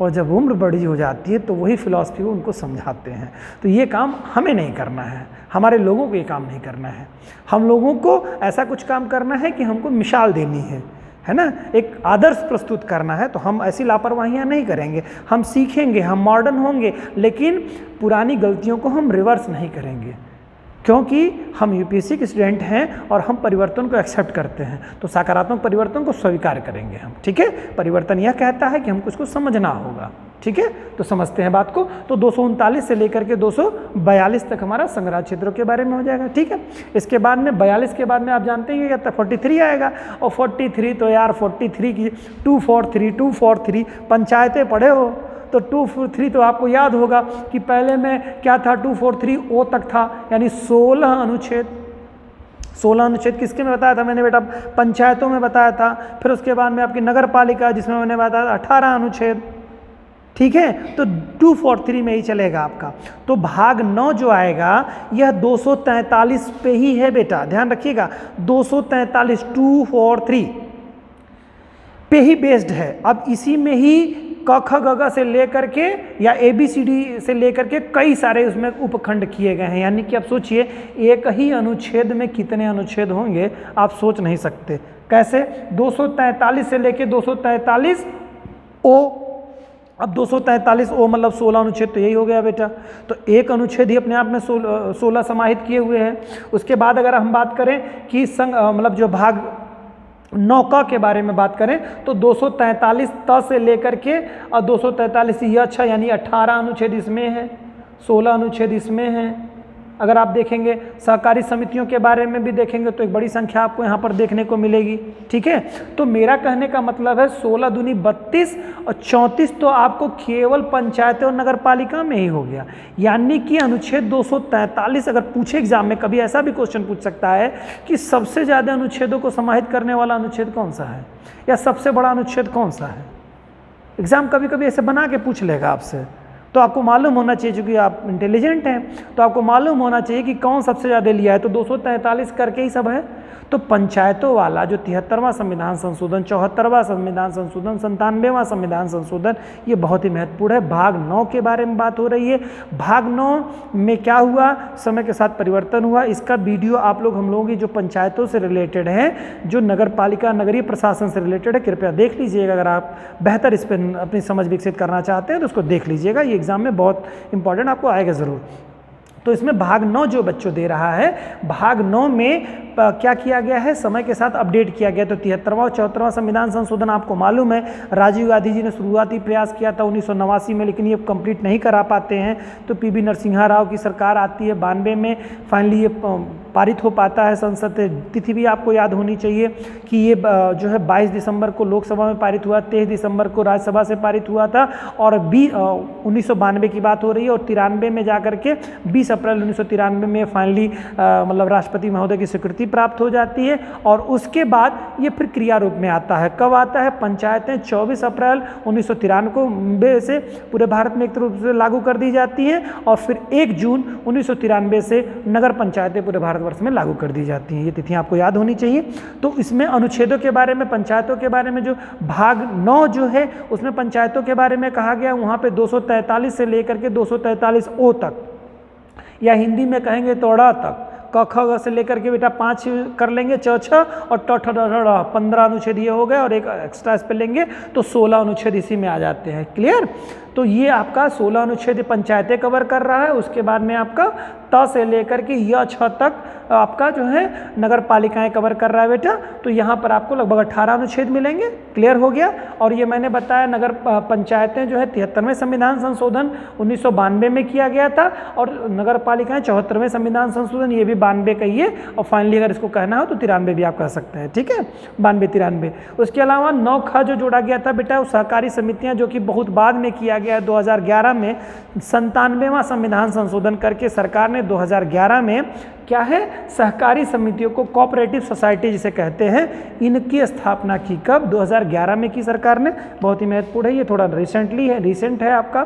और जब उम्र बड़ी हो जाती है तो वही फिलॉसफी को उनको समझाते हैं। तो ये काम हमें नहीं करना है, हमारे लोगों को ये काम नहीं करना है। हम लोगों को ऐसा कुछ काम करना है कि हमको मिसाल देनी है ना, एक आदर्श प्रस्तुत करना है। तो हम ऐसी लापरवाहियां नहीं करेंगे, हम सीखेंगे, हम मॉडर्न होंगे, लेकिन पुरानी गलतियों को हम रिवर्स नहीं करेंगे, क्योंकि हम यूपीएससी के स्टूडेंट हैं और हम परिवर्तन को एक्सेप्ट करते हैं। तो सकारात्मक परिवर्तन को स्वीकार करेंगे हम, ठीक है। परिवर्तन यह कहता है कि हमको इसको समझना होगा, ठीक है। तो समझते हैं बात को। तो 239 से लेकर के 242 तक हमारा संघ राज्य क्षेत्रों के बारे में हो जाएगा, ठीक है। इसके बाद में 42 के बाद में आप जानते हैं क्या, 43 आएगा। और 43 तो यार 43 की 243 पंचायतें पढ़े हो तो 243 तो आपको याद होगा कि पहले में क्या था, 243 ओ तक था, यानी 16 अनुच्छेद। 16 अनुच्छेद किसके में बताया था मैंने बेटा, पंचायतों में बताया था। फिर उसके बाद में आपकी नगर पालिका जिसमें मैंने बताया था 18 अनुच्छेद, ठीक है। तो 243 में ही चलेगा आपका। तो भाग 9 जो आएगा यह 243 पे ही है बेटा, ध्यान रखिएगा, 243 243 पे ही बेस्ड है। अब इसी में ही क ख ग घ से लेकर के या ABCD से लेकर के कई सारे उसमें उपखंड किए गए हैं, यानी कि आप सोचिए एक ही अनुच्छेद में कितने अनुच्छेद होंगे आप सोच नहीं सकते। कैसे, 243 से लेकर 243 ओ, अब 243 ओ मतलब 16 अनुच्छेद तो यही हो गया बेटा। तो एक अनुच्छेद ही अपने आप में 16 समाहित किए हुए हैं। उसके बाद अगर हम बात करें कि संघ मतलब जो भाग 9 क के बारे में बात करें तो 243 त से लेकर के और 243 यह अच्छा, यानी 18 अनुच्छेद इसमें है, 16 अनुच्छेद इसमें है। अगर आप देखेंगे सहकारी समितियों के बारे में भी देखेंगे तो एक बड़ी संख्या आपको यहाँ पर देखने को मिलेगी, ठीक है। तो मेरा कहने का मतलब है 16 दूनी 32 और 34 तो आपको केवल पंचायत और नगर पालिका में ही हो गया। यानी कि अनुच्छेद 243 अगर पूछे एग्जाम में कभी ऐसा भी क्वेश्चन पूछ सकता है कि सबसे ज़्यादा अनुच्छेदों को समाहित करने वाला अनुच्छेद कौन सा है या सबसे बड़ा अनुच्छेद कौन सा है। एग्जाम कभी कभी ऐसे बना के पूछ लेगा आपसे, तो आपको मालूम होना चाहिए, चूँकि आप इंटेलिजेंट हैं तो आपको मालूम होना चाहिए कि कौन सबसे ज़्यादा लिया है। तो 243 करके ही सब है। तो पंचायतों वाला जो 73वां संविधान संशोधन, 74वां संविधान संशोधन, 97वां संविधान संशोधन, ये बहुत ही महत्वपूर्ण है। भाग 9 के बारे में बात हो रही है। भाग 9 में क्या हुआ, समय के साथ परिवर्तन हुआ। इसका वीडियो आप लोग हम लोगों की जो पंचायतों से रिलेटेड है, जो नगर पालिका नगरीय प्रशासन से रिलेटेड है, कृपया देख लीजिएगा। अगर आप बेहतर इस पर अपनी समझ विकसित करना चाहते हैं तो उसको देख लीजिएगा, ये एग्जाम में बहुत इंपॉर्टेंट आपको आएगा ज़रूर। तो इसमें भाग 9 जो बच्चों दे रहा है, भाग 9 में क्या किया गया है, समय के साथ अपडेट किया गया। तो 73वां और 74वां संविधान संशोधन आपको मालूम है, राजीव गांधी जी ने शुरुआती प्रयास किया था 1989 में, लेकिन ये कंप्लीट नहीं करा पाते हैं। तो PV नरसिम्हा राव की सरकार आती है 92 में, फाइनली ये पारित हो पाता है। संसद तिथि भी आपको याद होनी चाहिए कि ये जो है 22 दिसंबर को लोकसभा में पारित हुआ, 23 दिसंबर को राज्यसभा से पारित हुआ था। और 1992 की बात हो रही है, और 93 में जाकर के 20 अप्रैल 1993 में फाइनली मतलब राष्ट्रपति महोदय की स्वीकृति प्राप्त हो जाती है और उसके बाद ये फिर क्रिया रूप में आता है। कब आता है? पंचायतें 24 अप्रैल 1993 से पूरे भारत में एक रूप से लागू कर दी जाती हैं और फिर 1 जून 1993 से नगर पंचायतें पूरे भारतवर्ष में लागू कर दी जाती हैं। ये तिथियां आपको याद होनी चाहिए। तो इसमें अनुच्छेदों के बारे में, पंचायतों के बारे में जो भाग 9 जो है उसमें पंचायतों के बारे में कहा गया, वहाँ पे 243 से लेकर के 243 ओ तक, या हिंदी में कहेंगे तो ड़ तक, क ख ग से लेकर के बेटा 5 कर लेंगे, च छ और ट ठ ड ढ 15 अनुच्छेद ये हो गए और एक एक्स्ट्रा इस पे लेंगे तो 16 अनुच्छेद इसी में आ जाते हैं। क्लियर? तो ये आपका 16 अनुच्छेद पंचायतें कवर कर रहा है। उसके बाद में आपका त से लेकर के य छ तक आपका जो है नगर पालिकाएं कवर कर रहा है बेटा। तो यहाँ पर आपको लगभग 18 अनुच्छेद मिलेंगे। क्लियर हो गया? और ये मैंने बताया नगर पंचायतें जो है 73वें संविधान संशोधन 1992 में किया गया था और नगर पालिकाएं 74वें संविधान संशोधन, ये भी 92 का ही है। और फाइनली अगर इसको कहना हो तो 93 भी आप कह सकते हैं। ठीक है, 92-93। उसके अलावा 9 ख जो जोड़ा गया था बेटा, वो सहकारी समितियाँ, जो कि बहुत बाद में किया गया 2011 में 97वां संविधान संशोधन करके सरकार ने 2011 में क्या है, सहकारी समितियों को कोऑपरेटिव सोसाइटी जिसे कहते हैं, इनकी स्थापना की। कब? 2011 में की सरकार ने। बहुत ही महत्वपूर्ण है, ये थोड़ा रिसेंटली है, रिसेंट है आपका,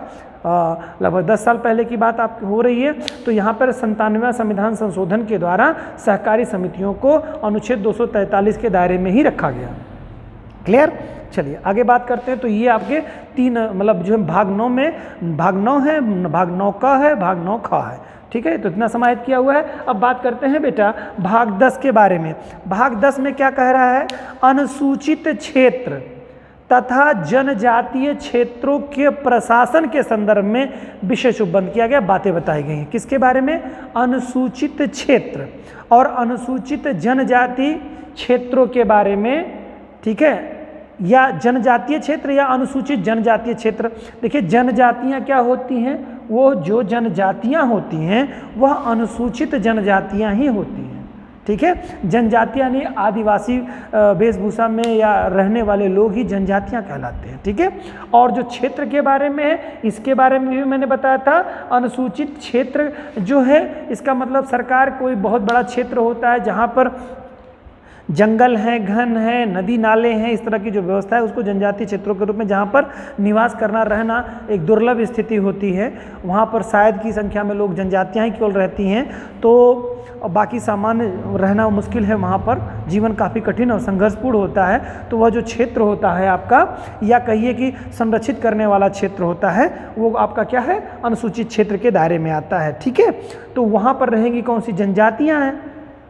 लगभग 10 साल पहले की बात आप हो रही है। तो यहाँ पर 97वां संविधान संशोधन के द्वारा सहकारी समितियों को अनुच्छेद 243 के दायरे में ही रखा गया। क्लियर? चलिए आगे बात करते हैं। तो ये आपके 3 मतलब जो है भाग 9 में, भाग 9 है, भाग 9 क है, भाग 9 ख है। ठीक है, तो इतना समाहित किया हुआ है। अब बात करते हैं बेटा भाग 10 के बारे में। भाग 10 में क्या कह रहा है? अनुसूचित क्षेत्र तथा जनजातीय क्षेत्रों के प्रशासन के संदर्भ में विशेष उपबंध किया गया, बातें बताई गई हैं। किसके बारे में? अनुसूचित क्षेत्र और अनुसूचित जनजाति क्षेत्रों के बारे में। ठीक है, या जनजातीय क्षेत्र या अनुसूचित जनजातीय क्षेत्र। देखिए जनजातियां क्या होती हैं? वो जो जनजातियां होती हैं वह अनुसूचित जनजातियां ही होती हैं। ठीक है, जनजातियां नहीं, आदिवासी वेशभूषा में या रहने वाले लोग ही जनजातियां कहलाते हैं। ठीक है, और जो क्षेत्र के बारे में है, इसके बारे में भी मैंने बताया था। अनुसूचित क्षेत्र जो है, इसका मतलब सरकार कोई बहुत बड़ा क्षेत्र होता है जहाँ पर जंगल हैं, घन है, नदी नाले हैं, इस तरह की जो व्यवस्था है उसको जनजातीय क्षेत्रों के रूप में, जहाँ पर निवास करना रहना एक दुर्लभ स्थिति होती है, वहाँ पर शायद की संख्या में लोग जनजातियाँ ही केवल रहती हैं, तो बाकी सामान्य रहना मुश्किल है, वहाँ पर जीवन काफ़ी कठिन और संघर्षपूर्ण होता है। तो वह जो क्षेत्र होता है आपका, या कहिए कि संरक्षित करने वाला क्षेत्र होता है, वो आपका क्या है? अनुसूचित क्षेत्र के दायरे में आता है। ठीक है, तो वहाँ पर रहेंगी कौन सी? जनजातियाँ हैं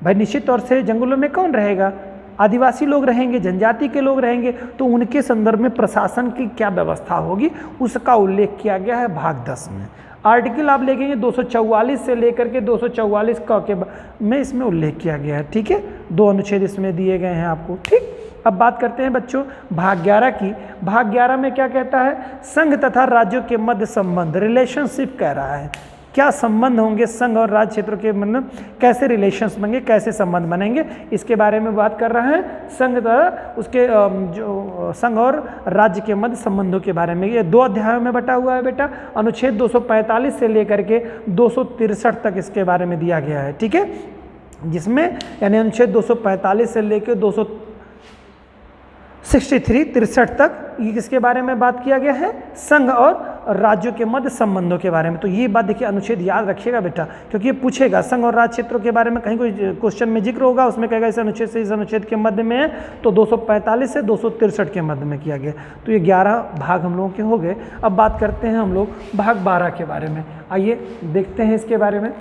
भाई। निश्चित तौर से जंगलों में कौन रहेगा? आदिवासी लोग रहेंगे, जनजाति के लोग रहेंगे। तो उनके संदर्भ में प्रशासन की क्या व्यवस्था होगी, उसका उल्लेख किया गया है भाग 10 में। आर्टिकल आप लेंगे 244 से लेकर के 244 क के में इसमें उल्लेख किया गया है। ठीक है, 2 अनुच्छेद इसमें दिए गए हैं आपको। ठीक, अब बात करते हैं बच्चों भाग 11 की। भाग 11 में क्या कहता है? संघ तथा राज्यों के मध्य संबंध, रिलेशनशिप कह रहा है। क्या संबंध होंगे संघ और राज्य क्षेत्रों के, मतलब कैसे रिलेशंस बनेंगे, कैसे संबंध बनेंगे, इसके बारे में बात कर रहे हैं। संघ तथा उसके जो संघ और राज्य के मध्य संबंधों के बारे में। ये 2 अध्यायों में बटा हुआ है बेटा। अनुच्छेद 245 से लेकर के 263 तक इसके बारे में दिया गया है। ठीक है, जिसमें यानी अनुच्छेद 245 से लेकर 63 तक ये किसके बारे में बात किया गया है? संघ और राज्यों के मध्य संबंधों के बारे में। तो ये बात देखिए, अनुच्छेद याद रखिएगा बेटा, क्योंकि ये पूछेगा संघ और राज्य क्षेत्रों के बारे में, कहीं कोई क्वेश्चन में जिक्र होगा, उसमें कहेगा इस अनुच्छेद से इस अनुच्छेद के मध्य में है, तो 245 से 263 के मध्य में किया गया। तो ये 11 भाग हम लोगों के हो गए। अब बात करते हैं हम लोग भाग 12 के बारे में। आइए देखते हैं इसके बारे में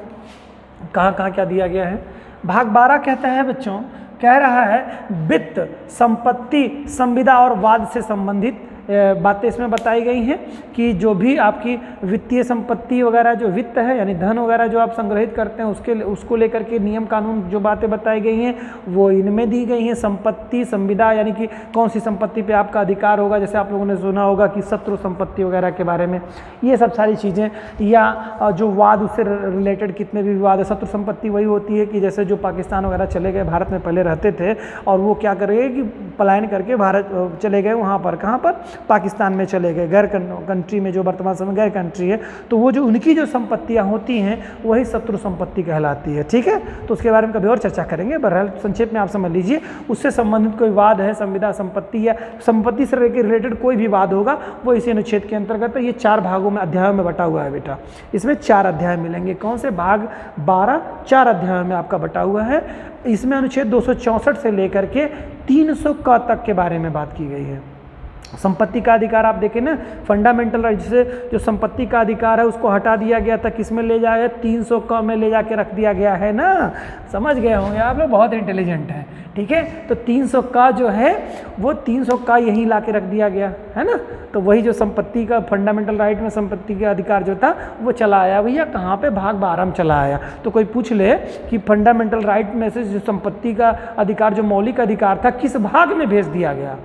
कहाँ कहाँ क्या दिया गया है। भाग 12 कहता है बच्चों, कह रहा है वित्त, संपत्ति, संविदा और वाद से संबंधित बातें इसमें बताई गई हैं कि जो भी आपकी वित्तीय संपत्ति वगैरह, जो वित्त है यानी धन वगैरह जो आप संग्रहित करते हैं, उसको लेकर के नियम कानून जो बातें बताई गई हैं वो इनमें दी गई हैं। संपत्ति, संविदा यानी कि कौन सी संपत्ति पे आपका अधिकार होगा, जैसे आप लोगों ने सुना होगा कि शत्रु संपत्ति वगैरह के बारे में, ये सब सारी चीज़ें। या जो वाद, उससे रिलेटेड कितने भी विवाद है। शत्रु संपत्ति वही होती है कि जैसे जो पाकिस्तान वगैरह चले गए, भारत में पहले रहते थे और वो क्या करेंगे कि पलायन करके भारत चले गए, वहाँ पर कहाँ पर पाकिस्तान में चले गए, गैर कंट्री में, जो वर्तमान समय गैर कंट्री है, तो वो जो उनकी जो संपत्तियाँ होती हैं वही शत्रु संपत्ति कहलाती है। ठीक है, तो उसके बारे में कभी और चर्चा करेंगे। बहरहाल संक्षेप में आप समझ लीजिए, उससे संबंधित कोई वाद है, संविदा संपत्ति या संपत्ति से रिलेटेड कोई भी वाद होगा वो इसी अनुच्छेद के अंतर्गत है। ये 4 भागों में, अध्यायों में बटा हुआ है बेटा। इसमें 4 अध्याय मिलेंगे। कौन से? भाग 12 4 अध्यायों में आपका बटा हुआ है। इसमें अनुच्छेद 264 से लेकर के 300 क तक के बारे में बात की गई है। संपत्ति का अधिकार आप देखें ना, फंडामेंटल राइट से जो संपत्ति का अधिकार है उसको हटा दिया गया था, किस में ले जाया? 300 क में ले जाके रख दिया गया है ना। समझ गए होंगे आप लोग, बहुत इंटेलिजेंट हैं। ठीक है, तो 300 का जो है वो 300 का यहीं ला के रख दिया गया है ना। तो वही जो संपत्ति का फंडामेंटल राइट में संपत्ति का अधिकार जो था वो चला आया भैया कहाँ पे? भाग 12 में चला आया। तो कोई पूछ ले कि फंडामेंटल राइट में से जो संपत्ति का अधिकार, जो मौलिक अधिकार था, किस भाग में भेज दिया गया?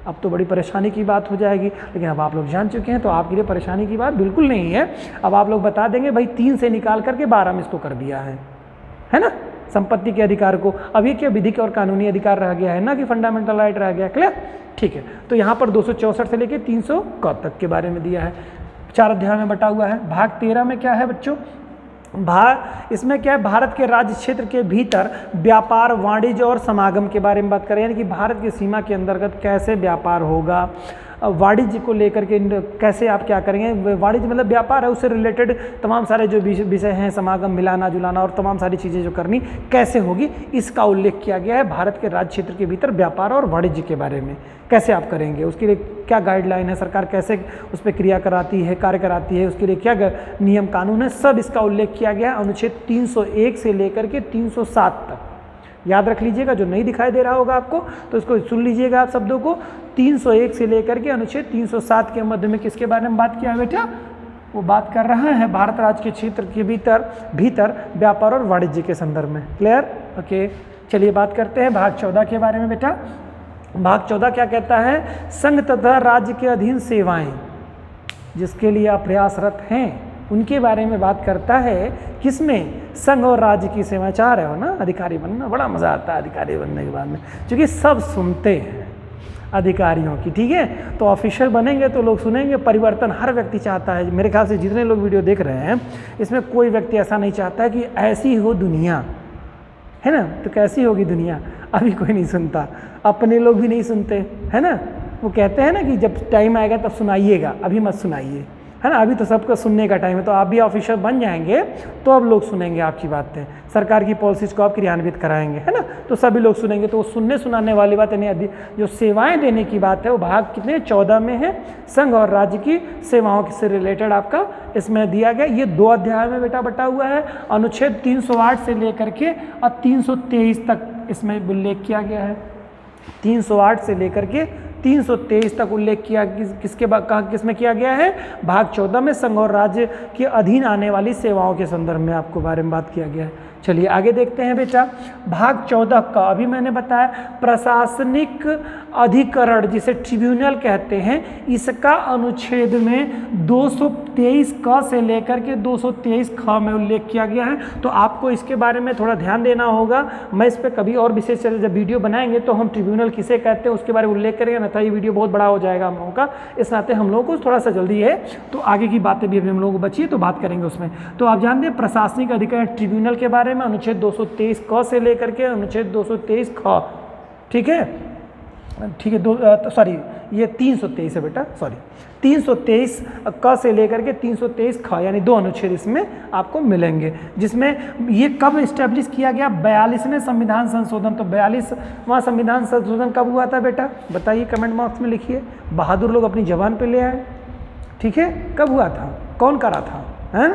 अब तो बड़ी परेशानी की बात हो जाएगी, लेकिन अब आप लोग जान चुके हैं तो आपके लिए परेशानी की बात बिल्कुल नहीं है। अब आप लोग बता देंगे भाई 3 से निकाल करके 12 में इसको कर दिया है ना, संपत्ति के अधिकार को। अब ये क्या विधिक और कानूनी अधिकार रह गया है ना कि फंडामेंटल राइट रह गया। क्लियर? ठीक है, तो यहाँ पर 264 से लेके 300 क तक के बारे में दिया है। 4 अध्याय में बटा हुआ है। भाग 13 में क्या है बच्चों? इसमें क्या है? भारत के राज्य क्षेत्र के भीतर व्यापार, वाणिज्य और समागम के बारे में बात करें, यानी कि भारत की सीमा के अंतर्गत कैसे व्यापार होगा, वाणिज्य को लेकर के कैसे आप क्या करेंगे। वाणिज्य मतलब व्यापार है, उससे रिलेटेड तमाम सारे जो विषय हैं, समागम, मिलाना जुलाना और तमाम सारी चीज़ें जो करनी कैसे होगी, इसका उल्लेख किया गया है। भारत के राज्य क्षेत्र के भीतर व्यापार और वाणिज्य के बारे में कैसे आप करेंगे, उसके लिए क्या गाइडलाइन है, सरकार कैसे उस पर क्रिया कराती है, कार्य कराती है, उसके लिए क्या नियम कानून है, सब इसका उल्लेख किया गया है अनुच्छेद 301 से लेकर के 307 तक। याद रख लीजिएगा, जो नहीं दिखाई दे रहा होगा आपको तो इसको सुन लीजिएगा आप शब्दों को। 301 से लेकर के अनुच्छेद 307 के मध्य में किसके बारे में बात किया है बेटा? वो बात कर रहा है भारत राज्य के क्षेत्र के भीतर व्यापार और वाणिज्य के संदर्भ में। क्लियर? ओके, चलिए बात करते हैं भाग 14 के बारे में बेटा। भाग 14 क्या कहता है? संघ तथा राज्य के अधीन सेवाएं जिसके लिए आप प्रयासरत हैं उनके बारे में बात करता है। किसमें? संघ और राज्य की सेवा। चाह रहे हो ना अधिकारी बनना? बड़ा मज़ा आता है अधिकारी बनने के बाद में, क्योंकि सब सुनते हैं अधिकारियों की। ठीक है, तो ऑफिसर बनेंगे तो लोग सुनेंगे। परिवर्तन हर व्यक्ति चाहता है। मेरे ख्याल से जितने लोग वीडियो देख रहे हैं इसमें कोई व्यक्ति ऐसा नहीं चाहता है कि ऐसी हो दुनिया, है ना। तो कैसी होगी दुनिया? अभी कोई नहीं सुनता, अपने लोग भी नहीं सुनते, है ना। वो कहते हैं ना कि जब टाइम आएगा तब सुनाइएगा, अभी मत सुनाइए, है ना। अभी तो सबका सुनने का टाइम है। तो आप भी ऑफिसर बन जाएंगे तो अब लोग सुनेंगे आपकी बातें, सरकार की पॉलिसीज को आप क्रियान्वित कराएंगे, है ना। तो सभी लोग सुनेंगे। तो वो सुनने सुनाने वाली बात यानी जो सेवाएं देने की बात है वो भाग कितने? 14 में है। संघ और राज्य की सेवाओं से रिलेटेड आपका इसमें दिया गया। ये 2 अध्याय में बेटा बटा हुआ है। अनुच्छेद 308 से लेकर के और 323 तक इसमें उल्लेख किया गया है। 308 से लेकर के 323 तक उल्लेख किया किसमें किया गया है? भाग 14 में संघ और राज्य के अधीन आने वाली सेवाओं के संदर्भ में आपको बारे में बात किया गया है। चलिए आगे देखते हैं बेटा। भाग 14 का अभी मैंने बताया प्रशासनिक अधिकरण जिसे ट्रिब्यूनल कहते हैं, इसका अनुच्छेद में 223 क से लेकर के 223 ख में उल्लेख किया गया है। तो आपको इसके बारे में थोड़ा ध्यान देना होगा। मैं इस पर कभी और विशेष जब वीडियो बनाएंगे तो हम ट्रिब्यूनल किसे कहते हैं उसके बारे में उल्लेख करेंगे, अन्यथा ये वीडियो बहुत बड़ा हो जाएगा हम लोगों का। इस नाते हम लोगों को थोड़ा सा जल्दी है तो आगे की बातें भी हम लोगों को बची है तो बात करेंगे उसमें। तो आप जानते हैं प्रशासनिक अधिकरण ट्रिब्यूनल के बारे में अनुच्छेद 223 क से लेकर के अनुच्छेद 223 ख। ठीक है, ये 323 है बेटा, 323 क से लेकर के 323 ख यानी 2 अनुच्छेद इसमें आपको मिलेंगे। जिसमें ये कब इस्टेब्लिश किया गया? 42वें संविधान संशोधन। तो 42वां संविधान संशोधन कब हुआ था बेटा? बताइए, कमेंट बॉक्स में लिखिए। बहादुर लोग अपनी जबान पे ले आए। ठीक है, कब हुआ था? कौन करा था? हैं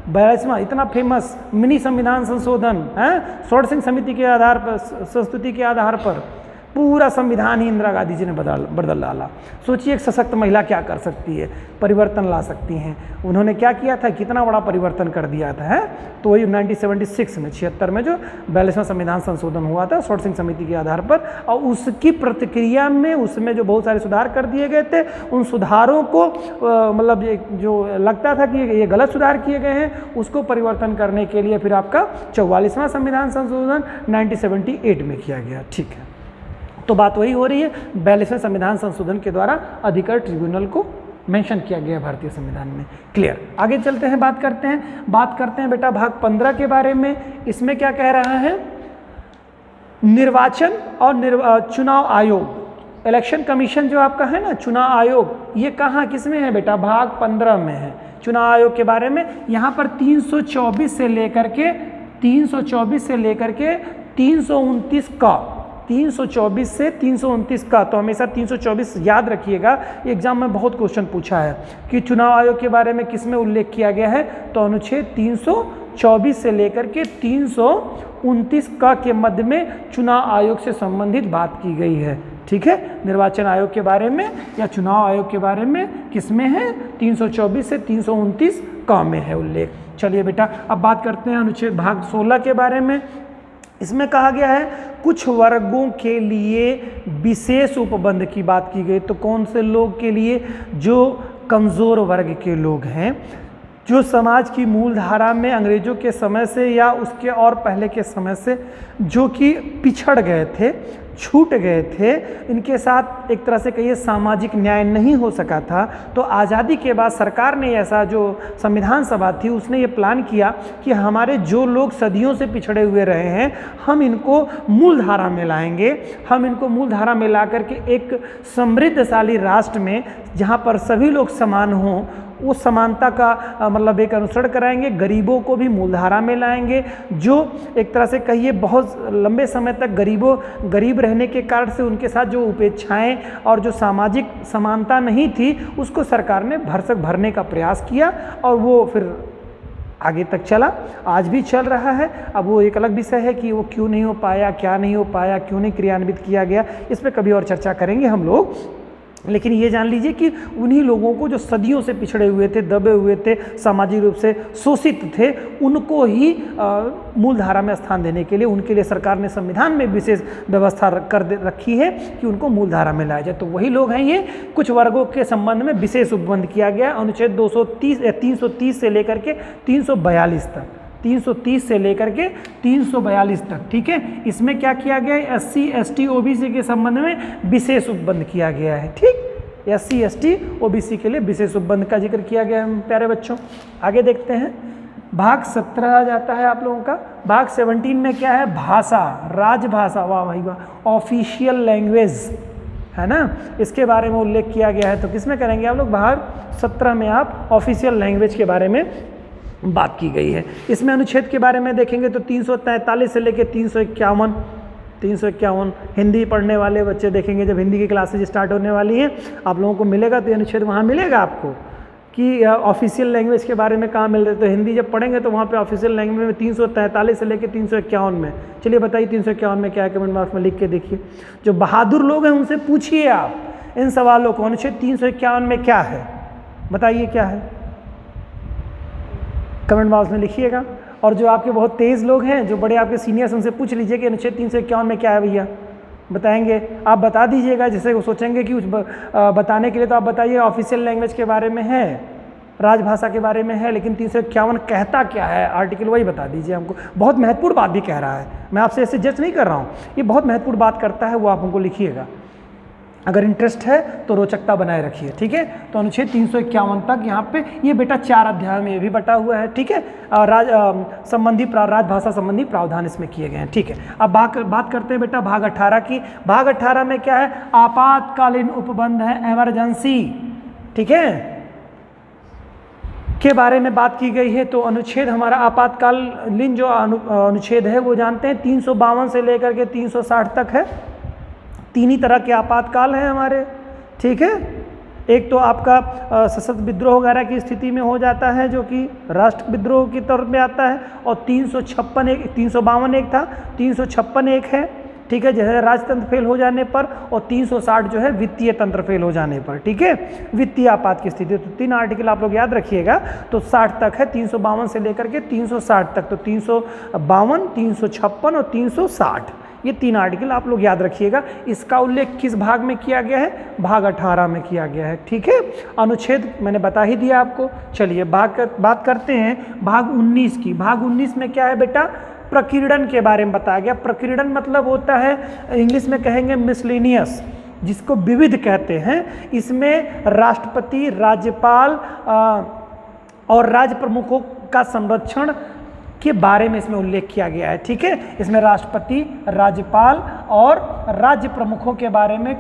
42वां इतना फेमस मिनी संविधान संशोधन है, षोडशिंग समिति के आधार पर, संस्तुति के आधार पर पूरा संविधान ही इंदिरा गांधी जी ने बदल डाला। सोचिए एक सशक्त महिला क्या कर सकती है, परिवर्तन ला सकती हैं। उन्होंने क्या किया था? कितना बड़ा परिवर्तन कर दिया था, है। तो वही 1976 में 76 में जो 42वां संविधान संशोधन हुआ था षोडशिंग समिति के आधार पर, और उसकी प्रतिक्रिया में उसमें जो बहुत सारे सुधार कर दिए गए थे, उन सुधारों को मतलब जो लगता था कि ये गलत सुधार किए गए हैं उसको परिवर्तन करने के लिए फिर आपका 44वां संविधान संशोधन 1978 में किया गया। ठीक है, तो बात वही हो रही है, 42वें संविधान संशोधन के द्वारा अधिकार ट्रिब्यूनल को मेंशन किया गया भारतीय संविधान में। क्लियर। आगे चलते हैं, बात करते हैं बेटा भाग 15 के बारे में। इसमें क्या कह रहा है, निर्वाचन और चुनाव आयोग, इलेक्शन कमीशन जो आपका है ना, चुनाव आयोग, ये कहाँ किसमें है बेटा, भाग 15 में है। चुनाव आयोग के बारे में यहाँ पर 324 से लेकर के 329 का, 324 से 329 का, तो हमेशा 324 याद रखिएगा, एग्जाम में बहुत क्वेश्चन पूछा है कि चुनाव आयोग के बारे में किस में उल्लेख किया गया है, तो अनुच्छेद 324 से लेकर के 329 का के मध्य में चुनाव आयोग से संबंधित बात की गई है। ठीक है, निर्वाचन आयोग के बारे में या चुनाव आयोग के बारे में किसमें है, 324 से 329 का में है उल्लेख। चलिए बेटा, अब बात करते हैं अनुच्छेद भाग 16 के बारे में। इसमें कहा गया है कुछ वर्गों के लिए विशेष उपबंध की बात की गई। तो कौन से लोग के लिए, जो कमज़ोर वर्ग के लोग हैं, जो समाज की मूल धारा में अंग्रेजों के समय से या उसके और पहले के समय से जो कि पिछड़ गए थे, छूट गए थे, इनके साथ एक तरह से कहिए सामाजिक न्याय नहीं हो सका था। तो आज़ादी के बाद सरकार ने ऐसा, जो संविधान सभा थी उसने ये प्लान किया कि हमारे जो लोग सदियों से पिछड़े हुए रहे हैं, हम इनको मूल धारा में लाएंगे, हम इनको मूल धारा में ला करके एक समृद्धशाली राष्ट्र में जहाँ पर सभी लोग समान हों, वो समानता का मतलब एक अनुसरण कराएंगे, गरीबों को भी मूलधारा में लाएंगे। जो एक तरह से कहिए बहुत लंबे समय तक गरीब रहने के कारण से उनके साथ जो उपेक्षाएं और जो सामाजिक समानता नहीं थी, उसको सरकार ने भरसक भरने का प्रयास किया और वो फिर आगे तक चला, आज भी चल रहा है। अब वो एक अलग विषय है कि वो क्यों नहीं हो पाया, क्या नहीं हो पाया, क्यों नहीं क्रियान्वित किया गया, इस पर कभी और चर्चा करेंगे हम लोग। लेकिन ये जान लीजिए कि उन्हीं लोगों को जो सदियों से पिछड़े हुए थे, दबे हुए थे, सामाजिक रूप से शोषित थे, उनको ही मूल धारा में स्थान देने के लिए उनके लिए सरकार ने संविधान में विशेष व्यवस्था रखी है कि उनको मूल धारा में लाया जाए। तो वही लोग हैं ये। कुछ वर्गों के संबंध में विशेष उपबंध किया गया अनुच्छेद 330 से लेकर के 342 तक, 330 से लेकर के 342 तक। ठीक है, इसमें क्या किया गया है, SC ST OBC के संबंध में विशेष उपबंध किया गया है। ठीक, SC ST OBC के लिए विशेष उपबंध का जिक्र किया गया है प्यारे बच्चों। आगे देखते हैं, भाग 17 आ जाता है आप लोगों का। भाग 17 में क्या है, भाषा, राजभाषा, वाह भाई वाह, ऑफिशियल लैंग्वेज है ना, इसके बारे में उल्लेख किया गया है। तो किसमें करेंगे आप लोग, भाग 17 में आप ऑफिशियल लैंग्वेज के बारे में बात की गई है। इसमें अनुच्छेद के बारे में देखेंगे तो 343 से लेकर 351 हिंदी पढ़ने वाले बच्चे देखेंगे, जब हिंदी की क्लासेज स्टार्ट होने वाली हैं आप लोगों को मिलेगा, तो ये अनुच्छेद वहाँ मिलेगा आपको कि ऑफिशियल लैंग्वेज के बारे में कहाँ मिल रहे। तो हिंदी जब पढ़ेंगे तो वहाँ पे ऑफिशियल लैंग्वेज में 343 से लेकर 351 में। चलिए बताइए 351 में क्या है, कमेंट बॉक्स में लिख के देखिए। जो बहादुर लोग हैं उनसे पूछिए आप इन सवालों को, अनुच्छेद 351 में क्या है, बताइए क्या है, कमेंट बॉक्स में लिखिएगा। और जो आपके बहुत तेज़ लोग हैं, जो बड़े आपके सीनियर्स, उनसे पूछ लीजिए कि अनुच्छेद 351 में क्या है भैया, बताएंगे। आप बता दीजिएगा, जैसे वो सोचेंगे कि बताने के लिए, तो आप बताइए ऑफिशियल लैंग्वेज के बारे में है, राजभाषा के बारे में है, लेकिन 351 कहता क्या है, आर्टिकल वही बता दीजिए हमको। बहुत महत्वपूर्ण बात भी कह रहा है, मैं आपसे ऐसे जज नहीं कर रहा हूँ, ये बहुत महत्वपूर्ण बात करता है, वो आप हमको लिखिएगा। अगर इंटरेस्ट है तो रोचकता बनाए रखिए। ठीक है, तो अनुच्छेद 351 तक यहाँ पे ये बेटा 4 अध्याय में ये भी बटा हुआ है। ठीक है, राजभाषा संबंधी प्रावधान इसमें किए गए हैं। ठीक है, अब बात करते हैं बेटा भाग 18 की। भाग 18 में क्या है, आपातकालीन उपबंध है, एमरजेंसी, ठीक है, के बारे में बात की गई है। तो अनुच्छेद हमारा आपातकालीन जो अनुच्छेद है वो जानते हैं 352 से लेकर के 360 तक है। 3 ही तरह के आपातकाल हैं हमारे। ठीक है, एक तो आपका सशस्त्र विद्रोह वगैरह की स्थिति में हो जाता है, जो कि राष्ट्र विद्रोह की तौर में आता है, और 352 एक था, 356 एक है। ठीक है, जैसे राजतंत्र फेल हो जाने पर, और 360 जो है वित्तीय तंत्र फेल हो जाने पर। ठीक है, वित्तीय आपात की स्थिति। तो 3 आर्टिकल आप लोग याद रखिएगा। तो 60 तक है, 352 से लेकर के 360 तक। तो 352, 356 और 360, ये 3 आर्टिकल आप लोग याद रखिएगा। इसका उल्लेख किस भाग में किया गया है, भाग 18 में किया गया है। ठीक है, अनुच्छेद मैंने बता ही दिया आपको। चलिए बात करते हैं भाग 19 की। भाग 19 में क्या है बेटा, प्रकीर्णन के बारे में बताया गया। प्रकीर्णन मतलब होता है, इंग्लिश में कहेंगे मिसलेनियस, जिसको विविध कहते हैं। इसमें राष्ट्रपति, राज्यपाल और राज्य प्रमुखों का संरक्षण के बारे में इसमें उल्लेख किया गया है। ठीक है, इसमें राष्ट्रपति, राज्यपाल और राज्य प्रमुखों के बारे में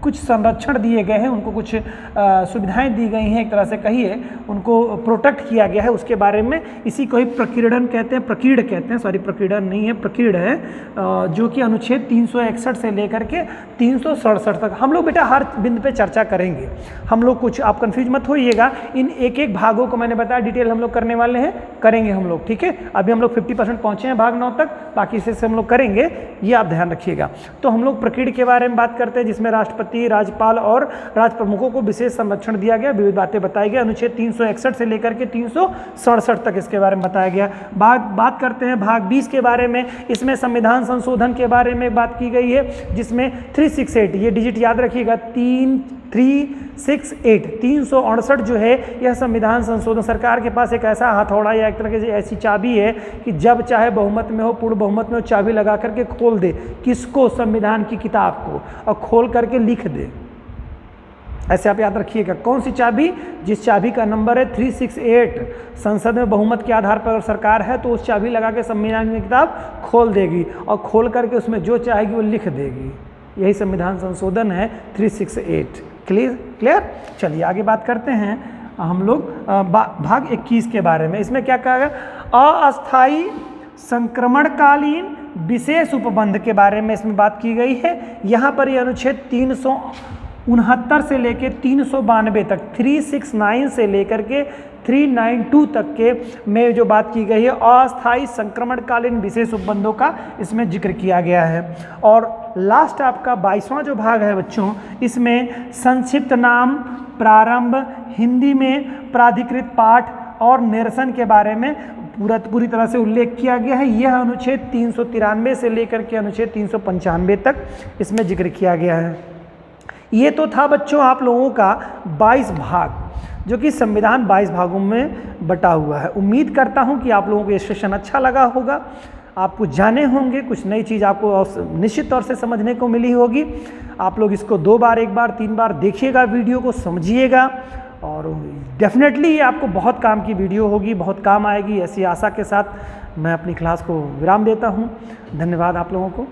कुछ संरक्षण दिए गए हैं, उनको कुछ सुविधाएं दी गई हैं, एक तरह से कहिए उनको प्रोटेक्ट किया गया है, उसके बारे में इसी को ही प्रकीर्णन कहते हैं, प्रकीर्ण कहते हैं, सॉरी प्रकीर्णन नहीं है, प्रकीर्ण है, जो कि अनुच्छेद 361 से लेकर के 367 तक। हम लोग बेटा हर बिंदु पे चर्चा करेंगे, हम लोग कुछ आप कंफ्यूज मत होइएगा, इन एक एक भागों को मैंने बताया डिटेल हम लोग करने वाले हैं, करेंगे हम लोग। ठीक है, अभी हम लोग 50% पहुँचे हैं भाग 9 तक, बाकी से हम लोग करेंगे, ये आप ध्यान रखिएगा। तो हम लोग प्रकीर्ण के बारे में बात करते हैं, जिसमें राष्ट्रपति, राज्यपाल और राज्य प्रमुखों को विशेष संरक्षण दिया गया, विविध बातें बताई गई। अनुच्छेद 361 से लेकर के 367 तक इसके बारे में बताया गया। बात करते हैं भाग 20 के बारे में। इसमें संविधान संशोधन के बारे में बात की गई है, जिसमें 368, ये डिजिट याद रखिएगा, 368 जो है यह संविधान संशोधन। सरकार के पास एक ऐसा हथौड़ा या एक तरह की ऐसी चाबी है कि जब चाहे बहुमत में हो, पूर्ण बहुमत में हो, चाबी लगा करके खोल दे किसको, संविधान की किताब को, और खोल करके लिख दे। ऐसे आप याद रखिएगा, कौन सी चाबी, जिस चाबी का नंबर है 368। संसद में बहुमत के आधार पर अगर सरकार है तो उस चाबी लगा के संविधान की किताब खोल देगी और खोल करके उसमें जो चाहेगी वो लिख देगी। यही संविधान संशोधन है 368। क्लियर। चलिए आगे बात करते हैं हम लोग भाग 21 के बारे में। इसमें क्या कहा गया, अस्थायी संक्रमणकालीन विशेष उपबंध के बारे में इसमें बात की गई है। यहाँ पर ये अनुच्छेद 369 से लेकर 392 तक, 369 से लेकर के 392 तक के में जो बात की गई है, अस्थायी संक्रमणकालीन विशेष उपबंधों का इसमें जिक्र किया गया है। और लास्ट आपका 22वां जो भाग है बच्चों, इसमें संक्षिप्त नाम, प्रारंभ, हिंदी में प्राधिकृत पाठ और निरसन के बारे में पूरी तरह से उल्लेख किया गया है। यह अनुच्छेद 393 से लेकर के अनुच्छेद 395 तक इसमें जिक्र किया गया है। ये तो था बच्चों आप लोगों का 22 भाग, जो कि संविधान 22 भागों में बटा हुआ है। उम्मीद करता हूं कि आप लोगों को ये सेशन अच्छा लगा होगा, आप कुछ जाने होंगे, कुछ नई चीज़ आपको निश्चित तौर से समझने को मिली होगी। आप लोग इसको 2 बार, 1 बार, 3 बार देखिएगा, वीडियो को समझिएगा, और डेफिनेटली ये आपको बहुत काम की वीडियो होगी, बहुत काम आएगी, ऐसी आशा के साथ मैं अपनी क्लास को विराम देता हूँ। धन्यवाद आप लोगों को।